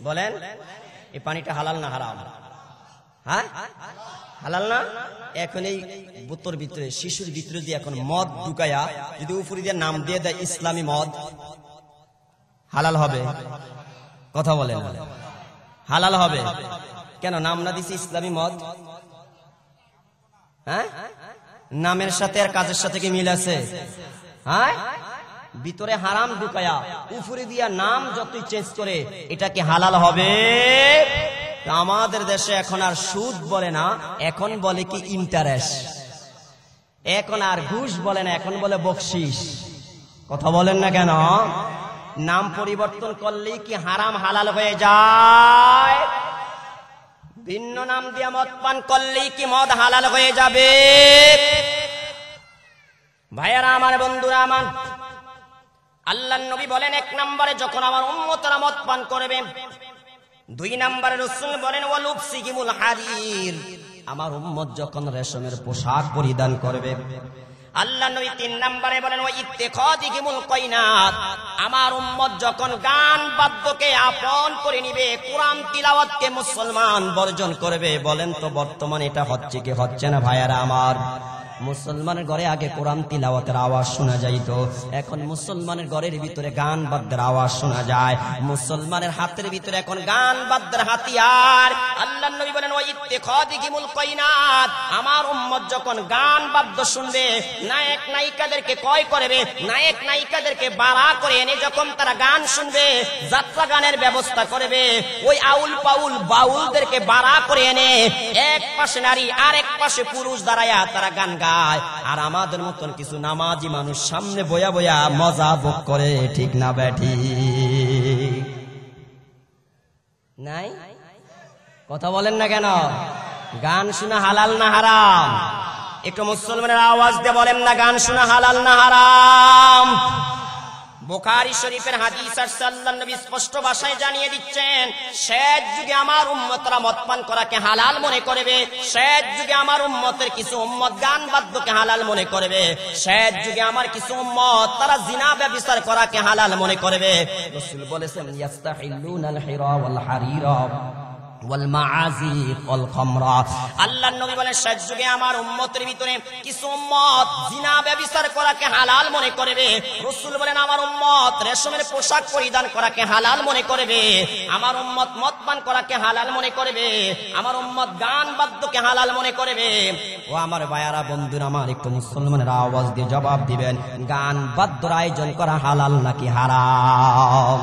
বলেন? এই পানিটা হালাল না হারাম? হ্যাঁ হালাল না? এখন এই বোতর ভিতরে, শিশুর ভিতরে দিয়ে এখন মদ ঢুকায়া যদি উপরে দিয়ে নাম দিয়ে দেয় ইসলামী মদ, হালাল হবে? কথা বলেন, হালাল হবে কেন? নাম না দিছি ইসলামী মদ। হ্যাঁ, নামের সাথে আর কাজের সাথে কি মিল আছে? হ্যাঁ, ভিতরে হারাম ঢুকায়া উপরে দিয়া নাম যতই চেঞ্জ করে, এটা কি হালাল হবে? আমাদের দেশে এখন আর সুদ বলে না, এখন বলে কি ইন্টারেস্ট। এখন আর ঘুষ বলে না, এখন বলে বকশিস। কথা বলেন না কেন? নাম পরিবর্তন করলেই কি হারাম হালাল হয়ে যায়? ভিন্ন নাম দিয়ে মদ পান করলেই কি মদ হালাল হয়ে যাবে? ভাইয়ারা আমার, বন্ধুরা আমার, আল্লাহর নবী বলেন এক নম্বরে যখন আমার উম্মতরা মদ পান করবে, ২ নম্বরে রাসূল বলেন ওয়ালুবসিহিমুল হারির, আমার উম্মত যখন রেশমের পোশাক পরিধান করবে। আল্লাহ নবী ৩ নম্বরে বলেন ওয়াইত্তিখাযিহিমুল কায়নাত, আমার উম্মত যখন গান বাদ্যকে আপন করে নিবে, কোরআন তিলাওয়াতকে মুসলমান বর্জন করবে। বলেন তো বর্তমানে এটা হচ্ছে কি হচ্ছে না ভাইয়ারা আমার? মুসলমানের ঘরে আগে কোরআন তিলাওয়াতের আওয়াজ শোনা যাইত, এখন মুসলমানের ঘরের ভিতরে গান বাদ্যের আওয়াজ শোনা যায়। মুসলমানের হাতের ভিতরে এখন গান বাদ্যের হাতিয়ার। আল্লাহর নবী বলেন ওয়াইত্তিখাযিহিমুল কায়নাত, আমার উম্মত যখন গান বাদ্য শুনবে, নায়ক নায়িকাদেরকে কয় করবে, নায়ক নায়িকাদেরকে বাড়া করে এনে যখন তারা গান শুনবে, যাত্রা গানের ব্যবস্থা করবে, ওই আউল পাউল বাউলদেরকে বাড়া করে এনে এক পাশে নারী আর এক পাশে পুরুষ দাঁড়ায়া তারা গান গায়। আর আমাদের মতন কিছু নামাজি মানুষ সামনে বয়া বয়া মজা ভোগ করে, ঠিক না বেঠি? নাই? কথা বলেন না কেন? গান শোনা হালাল না হারাম? একটু মুসলমানের আওয়াজ দিয়ে বলেন না, গান শোনা হালাল না হারাম? বুখারী শরীফের হাদিস আছে, আল্লাহর নবী স্পষ্ট ভাষায় জানিয়ে দিচ্ছেন, শেষ যুগে আমার উম্মতরা মদ পান করাকে হালাল মনে করবে, শেষ যুগে আমার উম্মতের কিছু উম্মত গান বাদ্যকে হালাল মনে করবে, শেষ যুগে আমার কিছু উম্মত তারা জিনা ব্যভিচার করাকে হালাল মনে করবে। রাসূল বলেছেন ইয়াস্তাহিল্লুনাল হিরা ওয়াল হারিরা ওয়াল মাআজি ওয়াল খামরা, আল্লাহর নবী বলেন শেষ যুগে আমার উম্মতের ভিতরে কিছু উম্মত জিনা ব্যভিচার করাকে হালাল মনে করবে। রাসূল বলেন আমার উম্মত রেশমের পোশাক পরিধান করাকে হালাল মনে করবে, আমার উম্মত মদ পান করাকে হালাল মনে করবে, আমার উম্মত গান বাদ্যকে হালাল মনে করবে। ও আমার ভাইয়ারা, বন্ধুরা আমার, একটু মুসলমানের আওয়াজ দিয়ে জবাব দিবেন, গান বাদ্যর আয়োজন করা হালাল নাকি হারাম?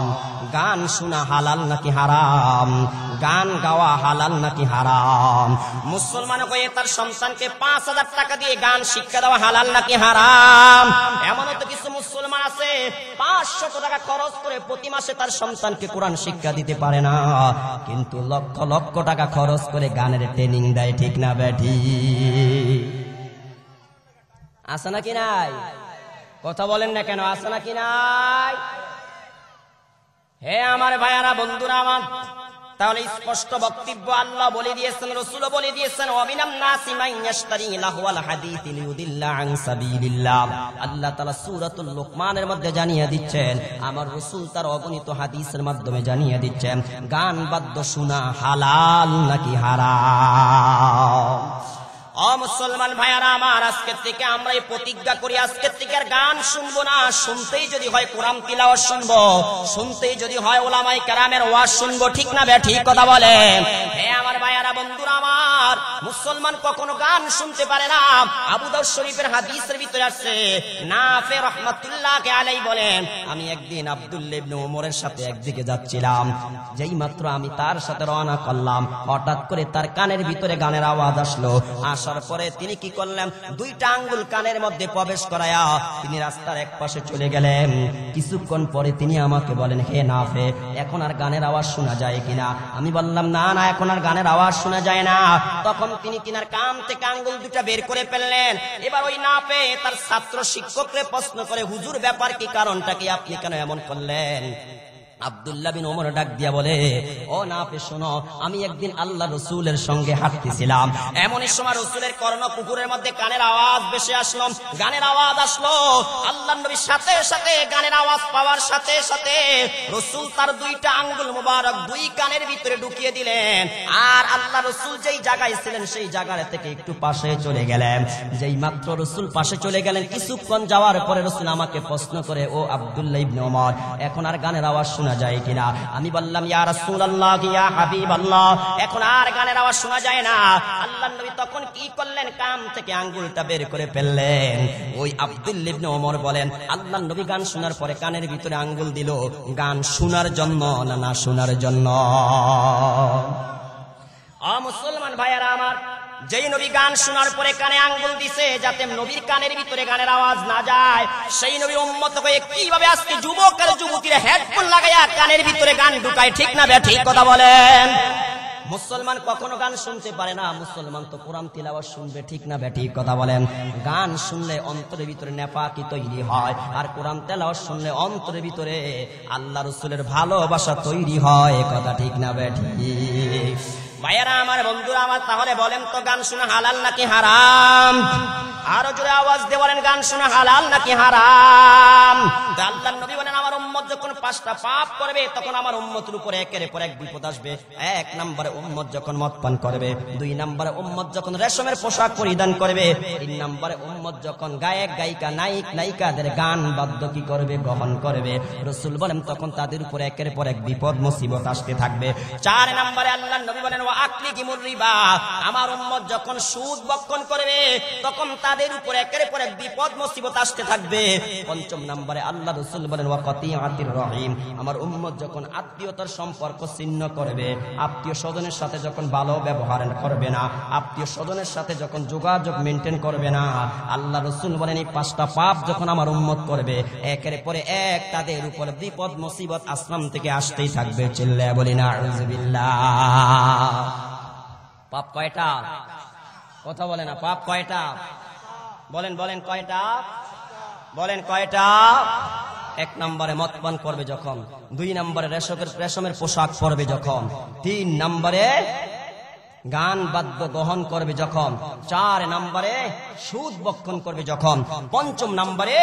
গান শোনা হালাল নাকি হারাম? গান গাওয়া হালাল নাকি হারাম? মুসলমান হয়ে তার সন্তানকে ৫,০০০ টাকা দিয়ে গান শিক্ষা দেওয়া হালাল নাকি হারাম? এমনও তো কিছু মুসলমান আছে ৫০০ টাকা খরচ করে প্রতি মাসে তার সন্তানকে কোরআন শিক্ষা দিতে পারে না, কিন্তু লক্ষ লক্ষ টাকা খরচ করে গানের ট্রেনিং দেয়, ঠিক না বেঠি? আছে নাকি নাই? কথা বলেন না কেন? আছে নাকি নাই? হে আমার ভাইয়ারা, বন্ধুরা আমার, তাহলে স্পষ্ট বক্তব্য আল্লাহ বলে দিয়েছেন, রাসূল বলে দিয়েছেন, ওয়ামিনান নাসি মান ইয়াশতারি লাহওয়াল হাদিসি লিউদিল্লা আন সাবিলিল্লাহ। আল্লাহ তাআলা সূরাতুল লুকমানের মধ্যে জানিয়ে দিচ্ছেন, আমার রাসূল তার অগণিত হাদিসের মাধ্যমে জানিয়ে দিচ্ছেন, গান বাদ্য শোনা হালাল নাকি হারাম। ও মুসলমান ভাইয়ারা আমার, আজকের থেকে আমরা এই প্রতিজ্ঞা করি, আজকের থেকে আর গান শুনবো না। শুনতেই যদি হয় কোরআন তিলাওয়াত শুনবো, শুনতেই যদি হয় উলামায়ে কেরামের ওয়াজ শুনবো, ঠিক না বেঠিক? কথা বলেন। হে আমার ভাইয়ারা, বন্ধুরা মুসলমান কখনো গান শুনতে পারে না। আবু দাউদ শরীফের হাদিসের ভিতরে আছে, নাফে রাহমাতুল্লাহি আলাইহি বলেন, আমি একদিন আব্দুল্লাহ ইবনে ওমরের সাথে একদিকে যাচ্ছিলাম, যেই মাত্র আমি তার সাথে রওনা করলাম, হঠাৎ করে তার কানের ভিতরে গানের আওয়াজ আসলো। আসার পরে তিনি কি করলেন, দুইটা আঙ্গুল কানের মধ্যে প্রবেশ করায়া তিনি রাস্তার এক পাশে চলে গেলেন। কিছুক্ষণ পরে তিনি আমাকে বলেন, হে নাফে, এখন আর গানের আওয়াজ শোনা যায় কিনা? আমি বললাম, না না, এখন আর গানের আওয়াজ শোনা যায় না। তখন তিনি কিনার কান থেকে আঙ্গুল দুটা বের করে ফেললেন। এবার ওই নাফে তার ছাত্র শিক্ষককে প্রশ্ন করে, হুজুর ব্যাপার কি, কারণটা কি, আপনি কেন এমন করলেন? আব্দুল্লাহ বিন ওমর ডাক দিয়া বলে, ও নাফে শোনো, আমি একদিন আল্লাহ রসুলের সঙ্গে হাঁটতেছিলাম, এমনই সময় রসুলের কর্ণ কুকুরের মধ্যে গানের আওয়াজ ভেসে আসলো। গানের আওয়াজ আসলো, আল্লাহ নবীর সাথে সাথে গানের আওয়াজ পাওয়ার সাথে সাথে রসুল তার দুইটা আঙ্গুল মুবারক দুই কানের ভিতরে ঢুকিয়ে দিলেন। আর আল্লাহ রসুল যেই জায়গায় ছিলেন সেই জায়গা থেকে একটু পাশে চলে গেলেন। যেই মাত্র রসুল পাশে চলে গেলেন, কিছুক্ষণ যাওয়ার পরে রসুল আমাকে প্রশ্ন করে, ও আব্দুল্লাহ ইবনে ওমর, এখন আর গানের আওয়াজ শোনা যায় কিনা? আমি বললাম, ইয়া রাসূলুল্লাহ, ইয়া হাবিবাল্লাহ, এখন আর গানের আওয়াজ শোনা যায় না। আল্লাহর নবী তখন কি করলেন, কান থেকে আঙ্গুলটা বের করে ফেললেন। ওই আব্দুল্লাহ ইবনে ওমর বলেন, আল্লাহর নবী গান শোনার পরে কানের ভিতরে আঙ্গুল দিল, গান শোনার জন্য না না শোনার জন্য? মুসলমান ভাইয়েরা আমার, যেই নবী গান শোনার পরে কানে আঙ্গুল দিছে যাতে নবীর কানের ভিতরে গানের আওয়াজ না যায়, সেই নবীর উম্মত হয়ে কিভাবে আজকে যুবক আর যুবতীরা হেডফোন লাগাইয়া কানের ভিতরে গান ঢুকায়, ঠিক না ঠিক কথা বলেন? মুসলমান কখনো গান শুনতে পারে না, মুসলমান তো কোরআন তিলাওয়াত শুনবে, ঠিক না ঠিক কথা বলেন? গান শুনলে অন্তরের ভিতরে নেপাকি তৈরি হয়, আর কোরআন তেলাওয়াত শুনলে অন্তরের ভিতরে আল্লাহ রাসূলের ভালোবাসা তৈরি হয়, কথা ঠিক না ঠিক? ভাইয়ারা আমার, বন্ধুরা আমার, তাহলে বলেন তো গান শোনা হালাল নাকি হারাম? আরো জোরে আওয়াজ দিয়ে বলেন, গান শোনা হালাল নাকি হারাম? আল্লাহর নবী বলেন, আমার উম্মত যখন 5টা পাপ করবে তখন আমার উম্মতের উপরে একের পর এক বিপদ আসবে। 1 নম্বরে উম্মত যখন মদ পান করবে, 2 নম্বরে উম্মত যখন রেশমের পোশাক পরিধান করবে, 3 নম্বরে উম্মত যখন গায়ক গায়িকা নায়ক নায়িকাদের গান বাদ্য কি করবে, গ্রহণ করবে। রাসূল বলেন, তখন তাদের উপরে একের পর এক বিপদ মুসিবত আসতে থাকবে। 4 নম্বরে আল্লাহর নবী বলেন, ওয়া আকলিকুমুর রিবা, আমার উম্মত যখন সুদ ভক্ষণ করবে তখন তাদের উপরে একের পর এক বিপদ মুসিবত আসতে থাকবে। 5 নম্বরে আল্লাহ রাসূল বলেন, ওয়া কাতিয়াতির রহিম, আমার উম্মত যখন আত্মীয়তার সম্পর্ক ছিন্ন করবে, আত্মীয় স্বজনের সাথে যখন ভালো ব্যবহার করবে না, আত্মীয় স্বজনের সাথে যখন যোগাযোগ মেনটেন করবে না, আল্লাহ রাসূল বলেন, এই 5টা পাপ যখন আমার উম্মত করবে একের পরে এক তাদের উপর বিপদ মুসিবত আসমান থেকে আসতেই থাকবে। চিল্লায়া বলি না আউযুবিল্লাহ। পাপ কয়টা? কথা বলে না, পাপ কয়টা? বলেন বলেন, কয়টা? বলেন কয়টা? 1 নম্বরে মদ পান করবে যখন, 2 নম্বরে রেশমের পোশাক পরবে যখন, 3 নম্বরে গান বাদ্য গ্রহণ করবে যখন, 4 নম্বরে সুদ ভক্ষণ করবে যখন, 5 নম্বরে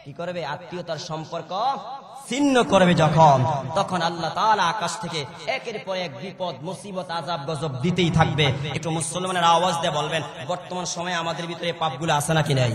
কি করবে, আত্মীয়তার সম্পর্ক ছিন্ন করবে যখন, তখন আল্লাহ তাআলা আকাশ থেকে একের পর এক বিপদ মুসিবত আযাব গজব দিতেই থাকবে। একটু মুসলমানের আওয়াজ দিয়ে বলবেন, বর্তমান সময়ে আমাদের ভিতরে পাপগুলো আছে নাকি নাই?